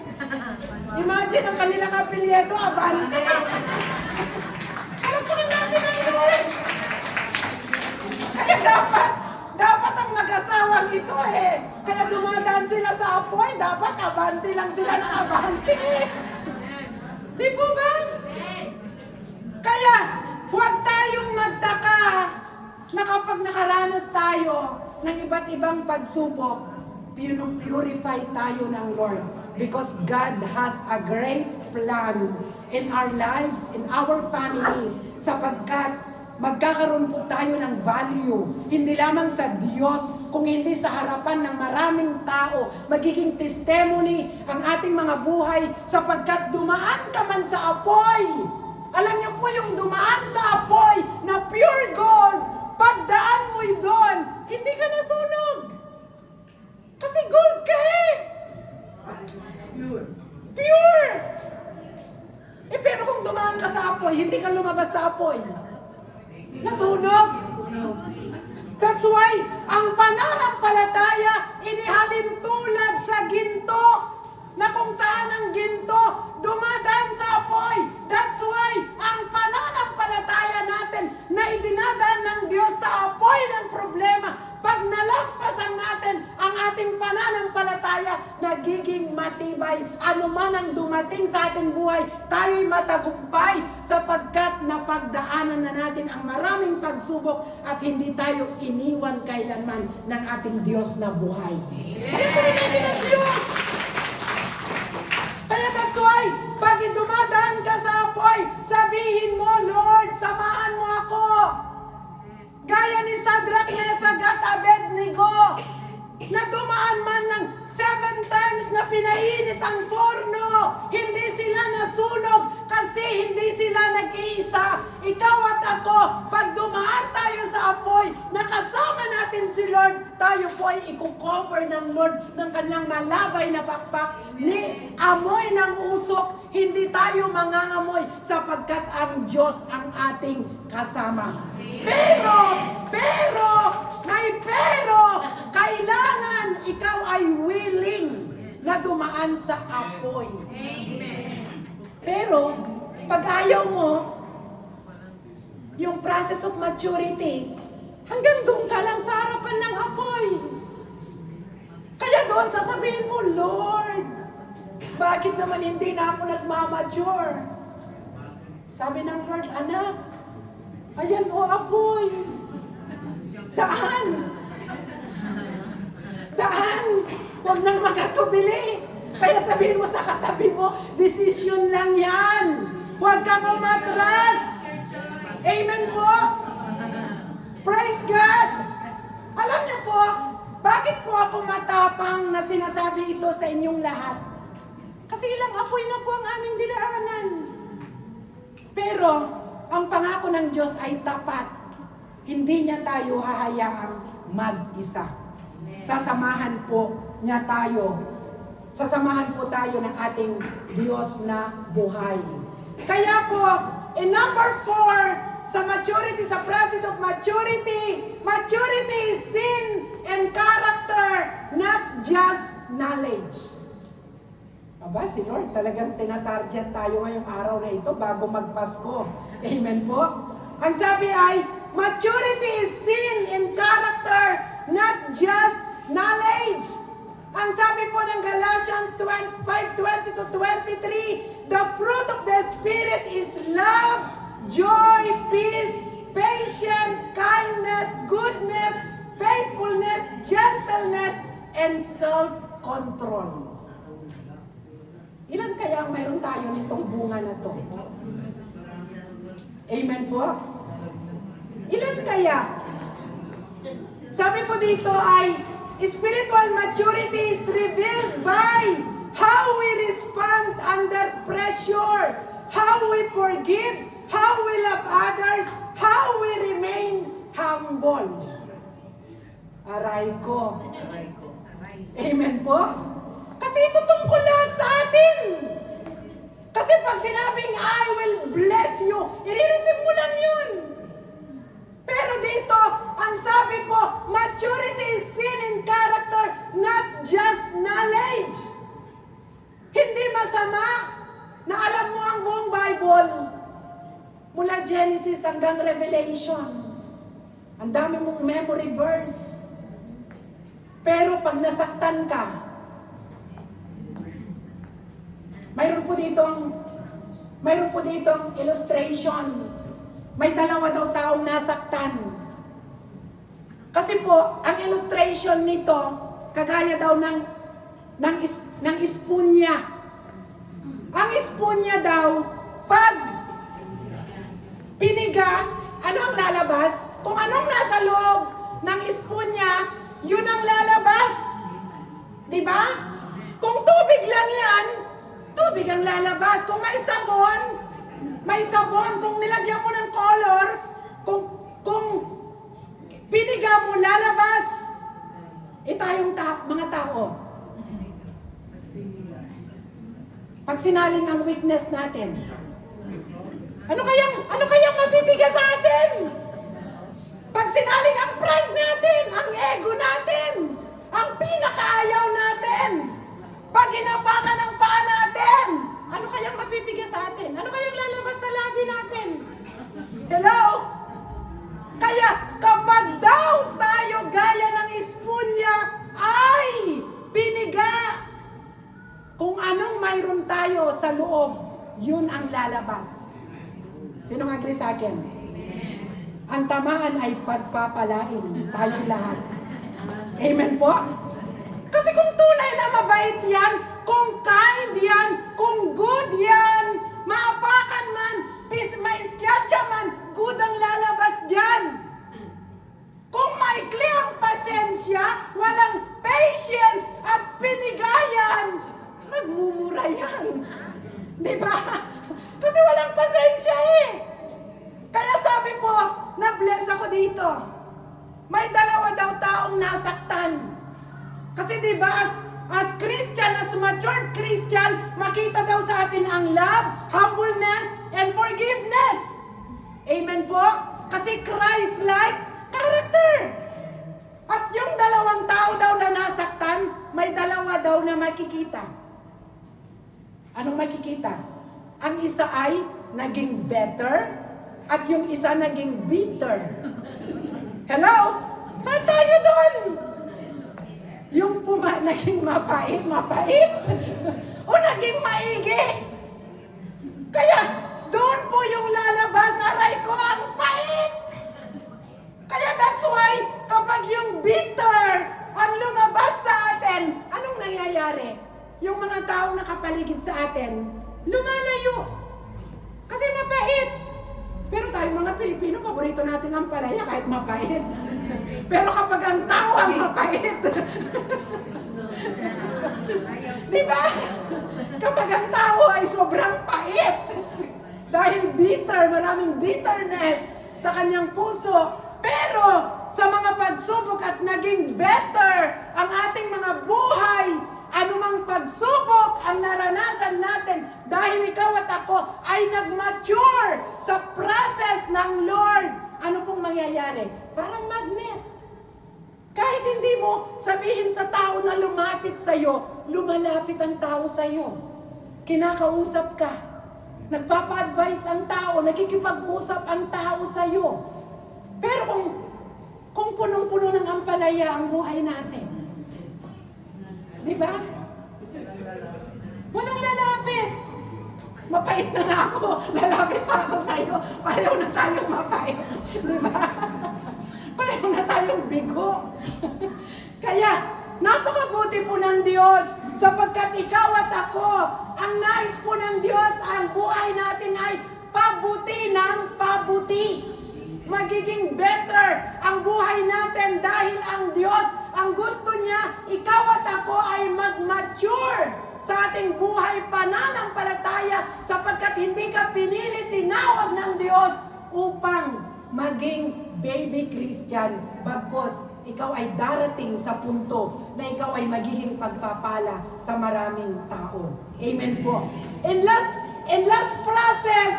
Imagine ang kanilang apelyido, Abante. Palakpakan natin ang Lord. Kaya dapat ang mag-asawang ito eh. Kaya dumadaan sila sa apoy, dapat abante lang sila ng abante. Di po ba? Kaya huwag tayong magtaka na kapag nakaranas tayo ng iba't ibang pagsubok, purify tayo ng Lord. Because God has a great plan in our lives, in our family, sapagkat magkakaroon po tayo ng value, hindi lamang sa Diyos, kung hindi sa harapan ng maraming tao, magiging testimony ang ating mga buhay, sapagkat dumaan ka man sa apoy. Alam niyo po yung dumaan sa apoy na pure gold, pagdaan mo doon, hindi ka nasunog. Kasi gold ka eh. Pure. Eh pero kung dumaan ka sa apoy, hindi ka lumabas sa apoy, nasunog. That's why ang pananampalataya inihalin tulad sa ginto, na kung saan ang ginto dumadaan sa apoy. That's why ang pananampalataya natin na idinadaan ng Diyos sa apoy ng problema, pag nalampasan natin ang ating pananampalataya, nagiging matibay. Ano man ang dumating sa ating buhay, tayo'y matagumpay sapagkat napagdaanan na natin ang maraming pagsubok at hindi tayo iniwan kailanman ng ating Diyos na buhay. Pagkakaroon natin ang Diyos! Kaya that's why, pag dumadaan ka sa apoy, sabihin mo, Lord, samahan mo ako. Gaya ni Shadrach, Meshach at Abednego, na dumaan man ng 7 times na pinainit ang forno, hindi sila nasunog kasi hindi sila nag-iisa. Ikaw at ako, pag dumaan tayo sa apoy, nakasama natin si Lord, tayo po ay i-cover ng Lord ng kanyang malabay na pakpak, ni amoy ng usok, hindi tayo mangangamoy sapagkat ang Diyos ang ating kasama. Pero, kailangan ikaw ay willing na dumaan sa apoy. Pero, pag ayaw mo, yung process of maturity, hanggang doon ka lang sa harapan ng apoy. Kaya doon sasabihin mo, Lord, bakit naman hindi na ako nagmamature? Sabi ng Lord, anak, ayan o apoy. Daan. Huwag nang magkatubili. Kaya sabihin mo sa katabi mo, decision lang yan. Huwag kang umatras. Amen po. Praise God. Alam niyo po, Bakit po ako matapang na sinasabi ito sa inyong lahat? Kasi ilang apoy na po ang aming dinaanan. Pero, ang pangako ng Diyos ay tapat. Hindi niya tayo hahayaang mag-isa. Sasamahan po niya tayo. Sasamahan po tayo ng ating Diyos na buhay. Kaya po, in number 4, sa maturity, sa process of maturity, maturity is sin and character, not just knowledge. Aba, si Lord talagang tinatarget tayo ngayong araw na ito bago magpasko. Amen po? Ang sabi ay, maturity is sin and character, not just knowledge. Ang sabi po ng Galatians 5:20-23, the fruit of the Spirit is love, joy, peace, patience, kindness, goodness, faithfulness, gentleness, and self-control. Ilan kaya ang mayroon tayo nitong bunga na to? Amen po? Ilan kaya? Sabi po dito ay, spiritual maturity is revealed by how we respond under pressure, how we forgive, how we love others, how we remain humble. Aray ko. Amen po? Kasi ito tungkol lahat sa atin. Kasi pag sinabing, I will bless you, i-receive mo lang yun. Pero dito, ang sabi po, maturity is sin in character, not just knowledge. Hindi masama na alam mo ang buong Bible. Mula Genesis hanggang Revelation. Ang dami mong memory verse. Pero pag nasaktan ka, mayroon po ditong illustration. May dalawa daw taong nasaktan. Kasi po, ang illustration nito, kagaya daw ng ispunya. Ang ispunya daw, pag piniga, ano ang lalabas? Kung anong nasa loob ng ispunya, yun ang lalabas. Diba? Kung tubig lang yan, tubig ang lalabas. Kung may sabon, may sabon. Kung nilagyan mo ng color, kung piniga mo, lalabas. Tayong mga tao. Pag sinaling ang weakness natin, ano kayang mabibigas sa atin? Pag sinaling ang pride natin, ang ego natin, ang pinakaayaw natin, pag inapakan ang paa natin, ano kayang mabibigas sa atin? Ano kayang lalabas sa labi natin? Hello? Kaya kapag daw tayo gaya ng ispunya ay piniga, kung anong mayroon tayo sa loob, yun ang lalabas. Sino nga agree sa akin? Ang tamaan ay pagpapalain tayong lahat. Amen po? Kasi kung tunay na mabait yan, kung kind yan, kung good yan, maapakan man, maiskatsa man, good ang lalabas dyan. Kung maikli ang pasensya, walang patience at pinigayan, magmumura yan. Diba? Kasi walang pasensya eh. Kaya sabi po, na-bless ako dito. May dalawa daw taong nasaktan. Kasi diba, as Christian, as matured Christian, makita daw sa atin ang love, humbleness, and forgiveness. Amen po? Kasi Christ-like character. At yung dalawang tao daw na nasaktan, may dalawa daw na makikita. Anong makikita? Ang isa ay naging better, at yung isa naging bitter. Hello? Saan tayo doon? Yung naging mapait, o naging maigi. Kaya, doon po yung lalabas, aray ko, ang pait. Kaya that's why, kapag yung bitter ang lumabas sa atin, anong nangyayari? Yung mga taong nakapaligid sa atin, lumalayo. Kasi mapait. Pero tayo mga Pilipino, paborito natin ang palaya kahit mapait. Pero kapag ang tao ang mapait, di ba? Kapag ang tao ay sobrang pait, dahil bitter, maraming bitterness sa kanyang puso. Pero sa mga pagsubok at naging better ang ating mga buhay, anumang pagsubok ang naranasan natin dahil ikaw at ako ay nag-mature sa process ng Lord. Ano pong mangyayari? Parang magnet. Kahit hindi mo sabihin sa tao na lumapit sa'yo, lumalapit ang tao sa'yo. Kinakausap ka. Nagpapa-advise ang tao, nakikipag-usap ang tao sa'yo. Pero kung punong-puno ng ampalaya ang buhay natin, di ba? Walang lalapit. Mapait na nga ako. Lalapit pa ako sa'yo. Pareho na tayong mapait. Di ba? Pareho na tayong bigo. Kaya, napakabuti po ng Diyos sapagkat ikaw at ako, ang nais po ng Diyos, ang buhay natin ay pabuti ng pabuti. Magiging better ang buhay natin dahil ang Diyos, ang gusto niya, ikaw at ako ay mag-mature sa ating buhay pananampalataya sapagkat hindi ka pinili, tinawag ng Diyos upang maging baby Christian. Bagkus, ikaw ay darating sa punto na ikaw ay magiging pagpapala sa maraming tao. Amen po. In last process,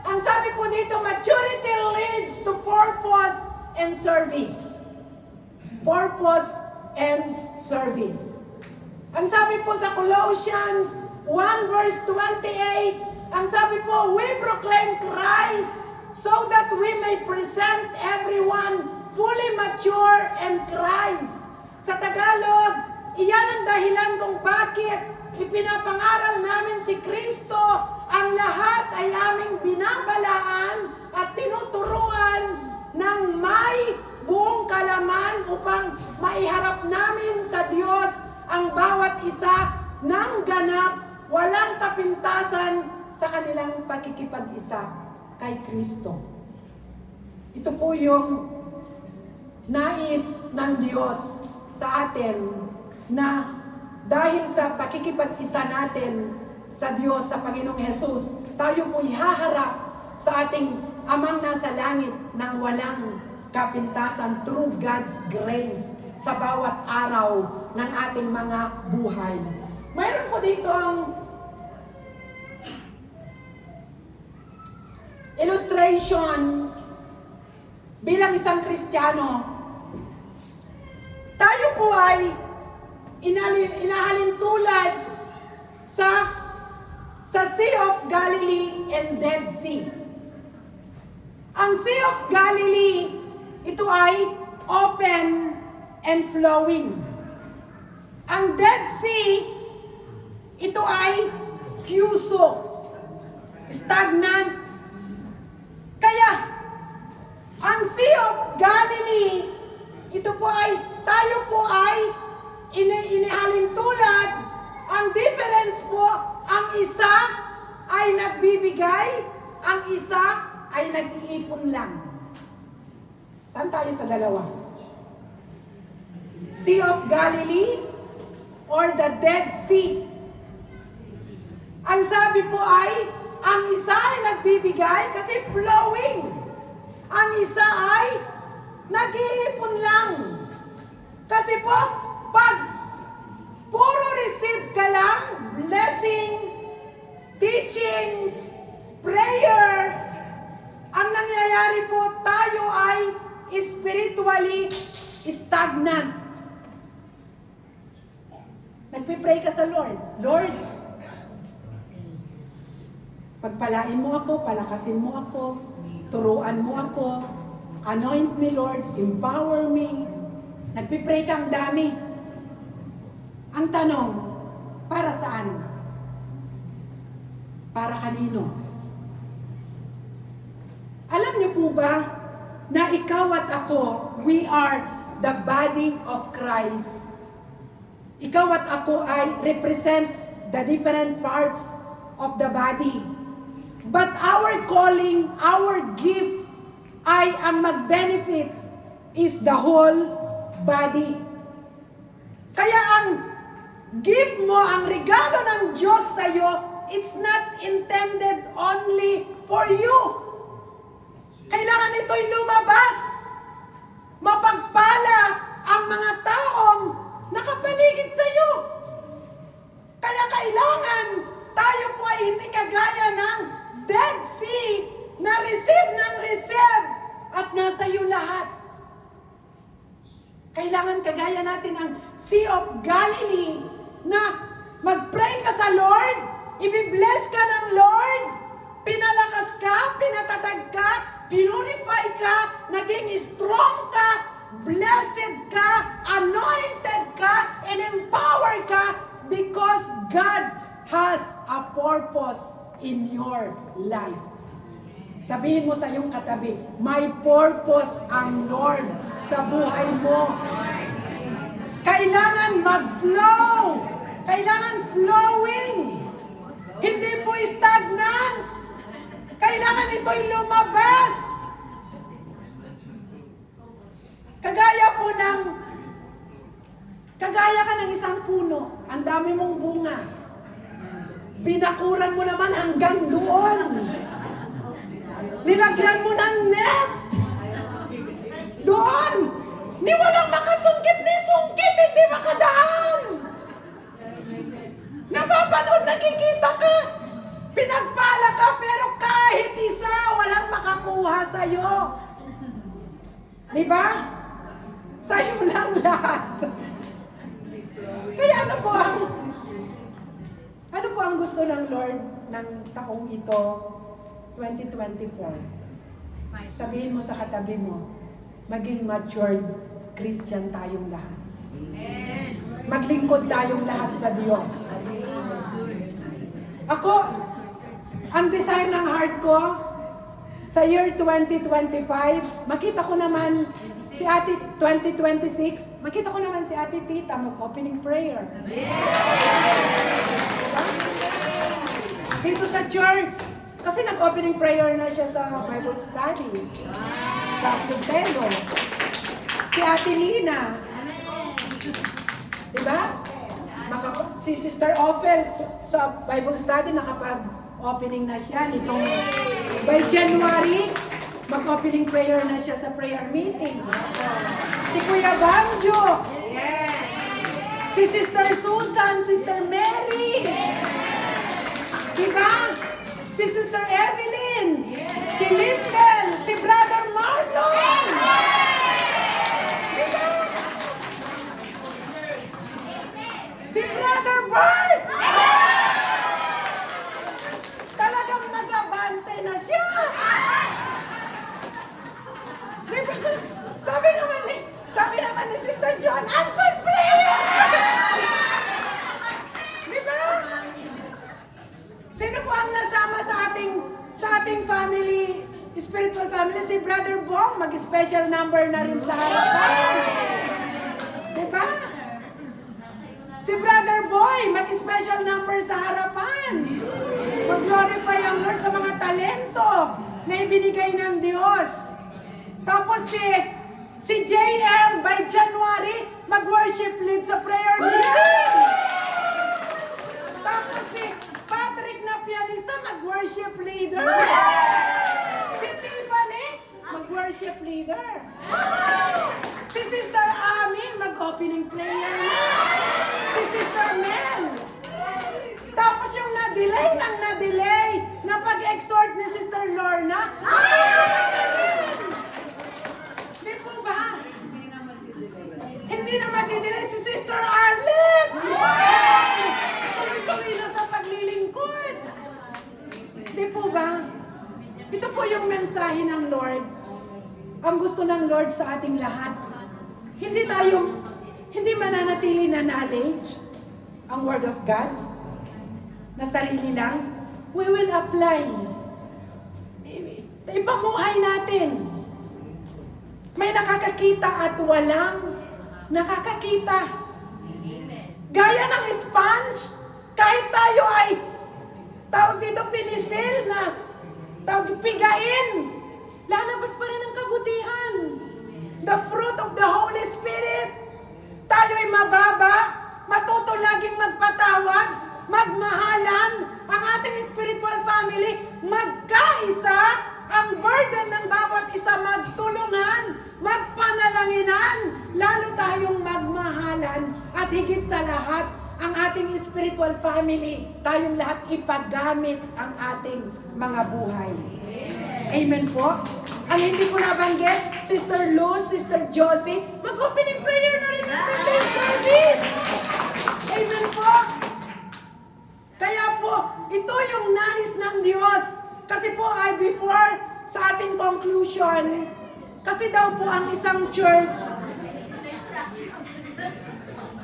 ang sabi po dito, maturity leads to purpose and service. Purpose and service. Ang sabi po sa Colossians 1 verse 28, ang sabi po, we proclaim Christ so that we may present everyone fully mature in Christ. Sa Tagalog, iyan ang dahilan kung bakit ipinapangaral namin si Kristo. Ang lahat ay aming binabalaan at tinuturuan ng may buong kalaman upang maiharap namin sa Diyos ang bawat isa ng ganap, walang kapintasan sa kanilang pakikipag-isa kay Kristo. Ito po yung nais ng Diyos sa atin na dahil sa pakikipag-isa natin sa Diyos, sa Panginoong Hesus, tayo po ihaharap sa ating Amang nasa langit ng walang kapintasan through God's grace sa bawat araw ng ating mga buhay. Mayroon po dito ang illustration bilang isang Kristiyano. Tayo po ay inahalin tulad sa Sea of Galilee and Dead Sea. Ang Sea of Galilee, ito ay open and flowing. Ang Dead Sea, ito ay kyuso, stagnant. Kaya, ang Sea of Galilee, ito po ay, tayo po ay inihalin tulad. Ang difference po, ang isa ay nagbibigay, ang isa ay nag-iipon lang. Saan tayo sa dalawa? Sea of Galilee or the Dead Sea? Ang sabi po ay, ang isa ay nagbibigay kasi flowing. Ang isa ay nag-iipon lang. Kasi po, pag puro receive ka lang, blessing, teachings, prayer, ang nangyayari po, tayo ay spiritually stagnant. Nagpipray ka sa Lord. Lord, pagpalain mo ako, palakasin mo ako, turuan mo ako, anoint me Lord, empower me. Nagpipray ka ang dami. Ang tanong, para saan? Para kanino? Alam niyo po ba na ikaw at ako, we are the body of Christ. Ikaw at ako ay represents the different parts of the body. But our calling, our gift, ay ang mag-benefits is the whole body. Kaya ang gift mo, ang regalo ng Diyos sa'yo, it's not intended only for you. Kailangan ito'y lumabas. Mapagpala ang mga taong nakapaligid sa'yo. Kaya kailangan tayo po ay hindi kagaya ng Dead Sea na receive ng receive at nasa iyo lahat. Kailangan kagaya natin ang Sea of Galilee na mag-pray ka sa Lord, i-bless ka ng Lord, pinalakas ka, pinatatag ka, purify ka, naging strong ka, blessed ka, anointed ka, and empowered ka because God has a purpose in your life. Sabihin mo sa iyong katabi, may purpose ang Lord sa buhay mo. Kailangan mag-flow. Kailangan flowing. Hindi po stagnant. Kailangan ito'y lumabas. Kagaya ka ng isang puno. Ang dami mong bunga. Binakuran mo naman hanggang doon. Nilagyan mo ng net. Doon. Ni walang makasungkit ni sungkit, hindi makadaan. Napapanood, nakikita ka. Pinagpala ka, pero kahit isa, walang makakuha sa'yo. Diba? Sa'yo lang lahat. Kaya ano po ang gusto ng Lord ng taong ito, 2024? Sabihin mo sa katabi mo, maging matured Christian tayong lahat. Maglingkod tayong lahat sa Diyos. Ako, ang desire ng heart ko, sa year 2025, makita ko naman si Ate 2026, makita ko naman si Ate Tita mag-opening prayer. Dito sa church. Kasi nag-opening prayer na siya sa Bible study. Sa Putelo. Si Ate Lina. Diba? Si Sister Ophel sa Bible study nakapag-opening na siya. Nitong by January, mag-opening prayer na siya sa prayer meeting. Si Kuya Banjo. Si Sister Susan, Sister Mary. Diba? Si Sister Evelyn. Si Lindel. Si Brother Marlon. Diba? Si Brother Bert. Talagang mag-abante na siya. Diba? Sabi naman ni Sister John, answered prayer! Diba? Sino po ang nasama sa ating family, spiritual family? Si Brother Bong, mag-special number na rin sa harapan. Diba? Si Brother Boy, mag-special number sa harapan. Mag-glorify ang Lord sa mga talento na ibinigay ng Diyos. Tapos si JM, by January, mag-worship lead sa prayer meeting. Tapos si Patrick na pianista, mag-worship leader. Si Tiffany, mag-worship leader. Si Sister Ami, mag-opening prayer na. Si Sister Mel. Tapos yung na-delay na pag-exhort ni Sister Lorna. Di po ba? Hindi na madidelay si Sister Arlette. Tuloy-tuloy na sa paglilingkod. Di po ba? Ito po yung mensahe ng Lord. Ang gusto ng Lord sa ating lahat. Hindi mananatili na knowledge ang Word of God na sarili lang. We will apply. Ipamuhay natin. May nakakakita at walang nakakakita. Gaya ng sponge, kahit tayo ay tawag dito pinisil na pigain. Lalabas pa rin ang kabutihan. The fruit of the Holy Spirit. Tayo'y mababa, matuto laging magpatawad, magmahalan, ang ating spiritual family, magkaisa, ang burden ng bawat isa magtulungan, magpanalanginan, lalo tayong magmahalan, at higit sa lahat, ang ating spiritual family, tayong lahat ipagamit ang ating mga buhay. Amen po. Ang hindi ko nabanggit, Sister Luz, Sister Josie, mag-opening prayer na rin sa Sunday service. Amen po. Kaya po, ito yung nais ng Diyos. Kasi po ay before sa ating conclusion, kasi daw po ang isang church,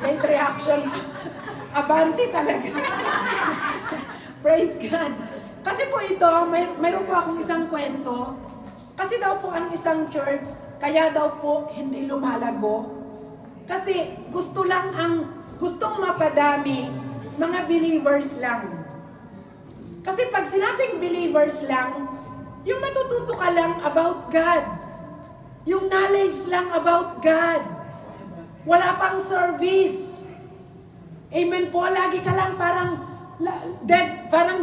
late reaction, abanti talaga. Praise God. Kasi po ito, mayroon po akong isang kwento. Kasi daw po ang isang church, kaya daw po hindi lumalago. Kasi gustong mapadami, mga believers lang. Kasi pag sinabing believers lang, yung matututo ka lang about God. Yung knowledge lang about God. Wala pang service. Amen po, lagi ka lang parang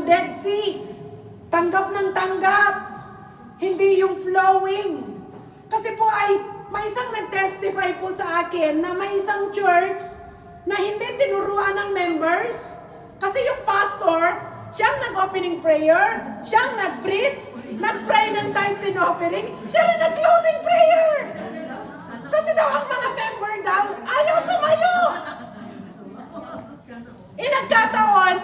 Dead Sea. Tanggap ng tanggap. Hindi yung flowing. Kasi po ay, may isang nag-testify po sa akin na may isang church na hindi tinuruan ng members. Kasi yung pastor, siyang nag-opening prayer, siyang nag-preach, nag-pray ng tithes and offering, siya rin nag-closing prayer. Kasi daw ang mga member daw, ayaw tumayo. Nagkataon,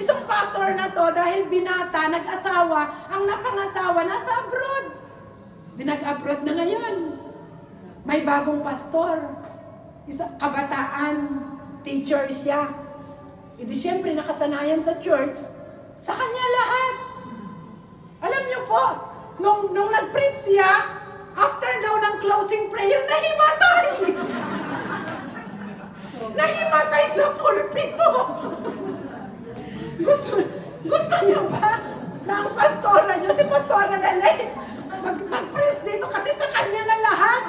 itong pastor na to, dahil binata, nag-asawa, ang napangasawa nasa abroad. Nag-abroad na ngayon. May bagong pastor. Kabataan, teacher siya. Hindi siyempre nakasanayan sa church, sa kanya lahat. Alam niyo po, nung nag-preach siya, after daw ng closing prayer, nahimatay! Nahimatay sa pulpito! Gusto niyo ba na ang pastora niyo, si Pastora Lalay, mag-preach dito kasi sa kanya na lahat?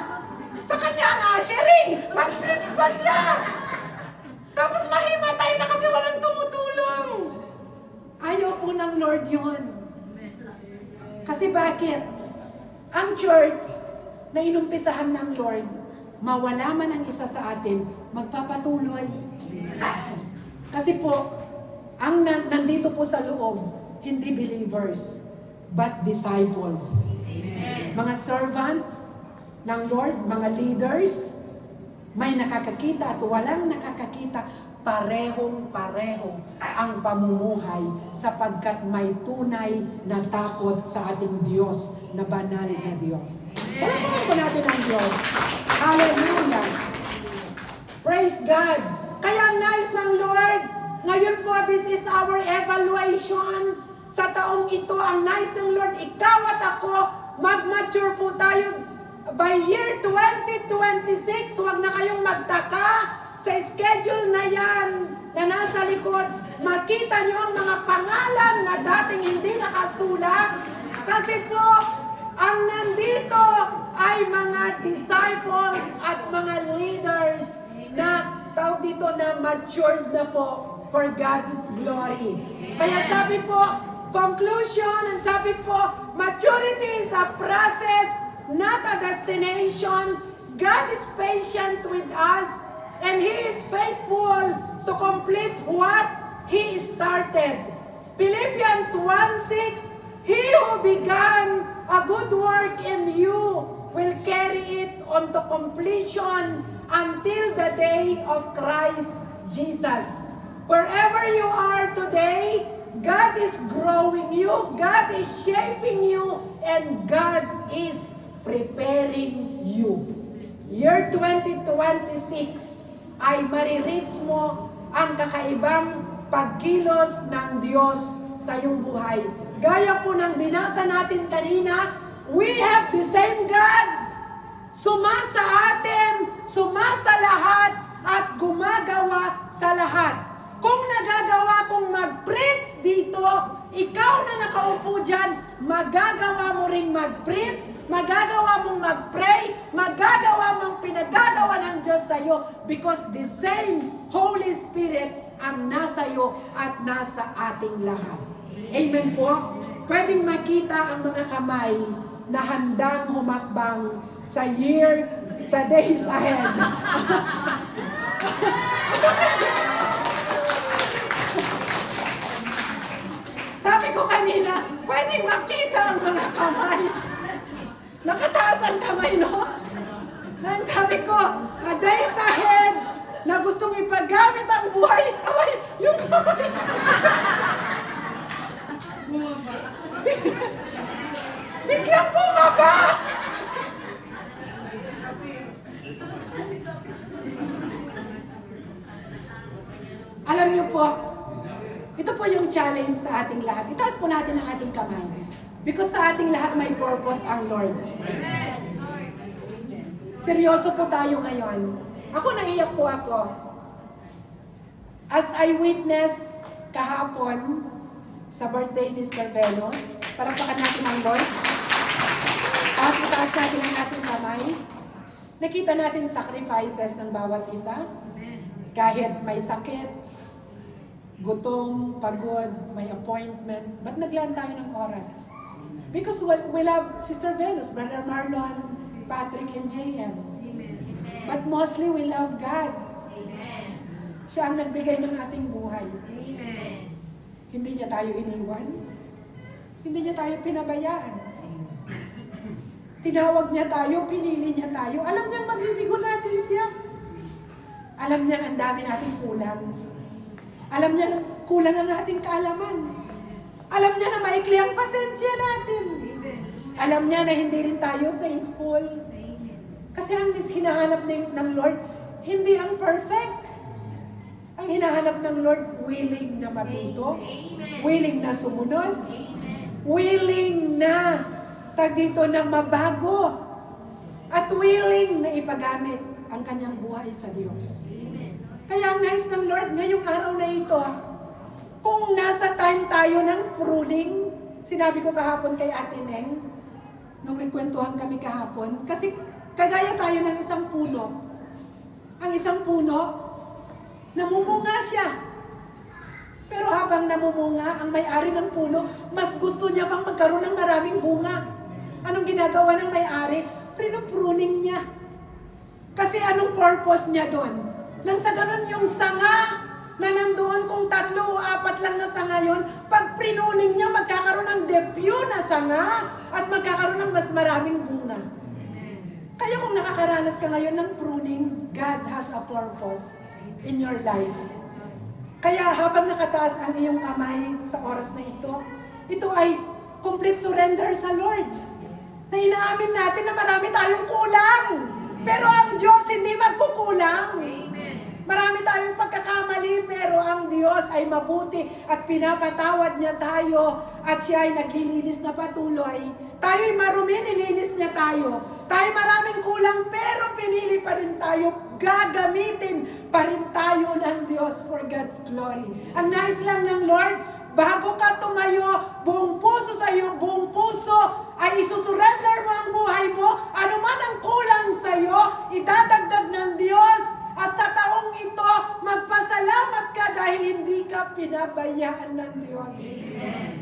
Sa kanya ang ushering! Mag-preach pa siya! Tapos mahimatay na kasi walang tumutulong! Ayaw po ng Lord yun. Kasi bakit? Ang church na inumpisahan ng Lord, mawala man ang isa sa atin, magpapatuloy. Kasi po, ang nandito po sa loob, hindi believers, but disciples. Amen. Mga servants ng Lord, mga leaders, may nakakakita at walang nakakakita, parehong-pareho ang pamumuhay sapagkat may tunay na takot sa ating Diyos na banal na Diyos. Palakpakan po natin ang Diyos. Hallelujah! Praise God! Kaya ang nais ng Lord, ngayon po, this is our evaluation. Sa taong ito, ang nais ng Lord, ikaw at ako, mag-mature po tayo by year 2026. Huwag na kayong magtaka. Sa schedule na yan, na nasa likod, makita nyo ang mga pangalan na dating hindi nakasulat. Kasi po, ang nandito ay mga disciples at mga leaders na tawag dito na matured na po for God's glory. Kaya sabi po, conclusion, ang sabi po, maturity is a process, not a destination. God is patient with us, and He is faithful to complete what He started. Philippians 1:6, He who began a good work in you will carry it on to completion until the day of Christ Jesus. Wherever you are today, God is growing you, God is shaping you, and God is preparing you. Year 2026 ay marireach mo ang kakaibang pagkilos ng Diyos sa iyong buhay. Gaya po ng binasa natin kanina, we have the same God. Sumasa atin, sumasa lahat, at gumagawa sa lahat. Kung nagagawa kong mag-preach dito, ikaw na nakaupo dyan, magagawa mo ring mag-preach, magagawa mong mag-pray, magagawa mong pinagagawa ng Diyos sa'yo because the same Holy Spirit ang nasa iyo at nasa ating lahat. Amen po? Pwedeng makita ang mga kamay na handang humakbang sa days ahead. Sabi ko kanina, pwedeng makita ang mga kamay. Nakataas ang kamay, no? Nang sabi ko, a days ahead na gustong ipagamit ang buhay. Away, yung kamay. Biglang bumaba. Alam niyo po, ito po yung challenge sa ating lahat. Itaas po natin ang ating kamay. Because sa ating lahat may purpose ang Lord. Seryoso po tayo ngayon. Ako naiyak po ako. As I witness kahapon sa birthday ni Mr. Venus, parapakan natin ang Lord. Tapos itaas natin ang ating kamay. Nakita natin sacrifices ng bawat isa. Kahit may sakit, gutom, pagod, may appointment, ba't naglaan tayo ng oras? Because we love Sister Venus, Brother Marlon, Patrick, and JM. But mostly we love God. Siya ang nagbigay ng ating buhay. Hindi niya tayo iniwan. Hindi niya tayo pinabayaan. Tinawag niya tayo, pinili niya tayo. Alam niya magbibigo natin siya. Alam niya ang dami nating kulang. Alam niya kulang ang ating kaalaman. Alam niya na maikli ang pasensya natin. Alam niya na hindi rin tayo faithful. Kasi ang hinahanap ng Lord, hindi ang perfect. Ang hinahanap ng Lord, willing na matuto, willing na sumunod, willing na na mabago, at willing na ipagamit ang kanyang buhay sa Diyos. Kaya ang nais ng Lord ngayong araw na ito, kung nasa time tayo ng pruning, sinabi ko kahapon kay Ate Neng, nung nagkwentuhan kami kahapon, kasi kagaya tayo ng isang puno. Ang isang puno, namumunga siya. Pero habang namumunga, ang may-ari ng puno, mas gusto niya pang magkaroon ng maraming bunga. Anong ginagawa ng may-ari? Pinupruning niya. Kasi anong purpose niya doon? Nang sa ganun yung sanga na nandoon kung 3 o 4 lang na sanga yun, pag pruning niya, magkakaroon ng debut na sanga at magkakaroon ng mas maraming bunga. Kaya kung nakakaranas ka ngayon ng pruning, God has a purpose in your life. Kaya habang nakataas ang iyong kamay sa oras na ito ay complete surrender sa Lord. Na inaamin natin na marami tayong kulang. Pero ang Diyos hindi magkukulang. Marami tayong pagkakamali, pero ang Diyos ay mabuti at pinapatawad niya tayo at siya ay naglilinis na patuloy. Tayo'y marumi, nilinis niya tayo. Tayo maraming kulang, pero pinili pa rin tayo. Gagamitin pa rin tayo ng Diyos for God's glory. Ang nais lang ng Lord, bago ka tumayo, buong puso sa iyo, buong puso, ay isusurrender mo ang buhay mo. Ano man ang kulang sa iyo, idadagdag ng Diyos. At sa taong ito, magpasalamat ka dahil hindi ka pinabayaan ng Diyos.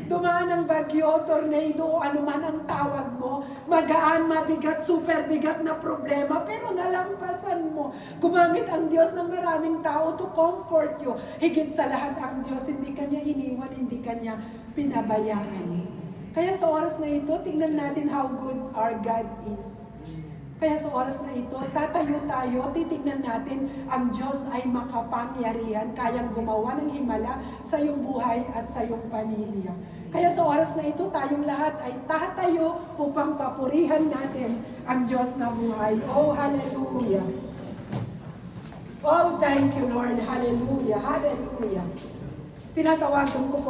Dumaan ang bagyo, tornado, ano man ang tawag mo, magaan, mabigat, super bigat na problema, pero nalampasan mo. Gumamit ang Diyos ng maraming tao to comfort you. Higit sa lahat ang Diyos, hindi kanya iniwan, hindi kanya pinabayaan. Kaya sa oras na ito, tingnan natin how good our God is. Kaya sa oras na ito, tatayo tayo, titignan natin ang Diyos ay makapangyarihan, kayang gumawa ng himala sa iyong buhay at sa iyong pamilya. Kaya sa oras na ito, tayong lahat ay tatayo upang papurihan natin ang Diyos na buhay. Oh, hallelujah! Oh, thank you, Lord. Hallelujah! Hallelujah! Tinatawagan ko po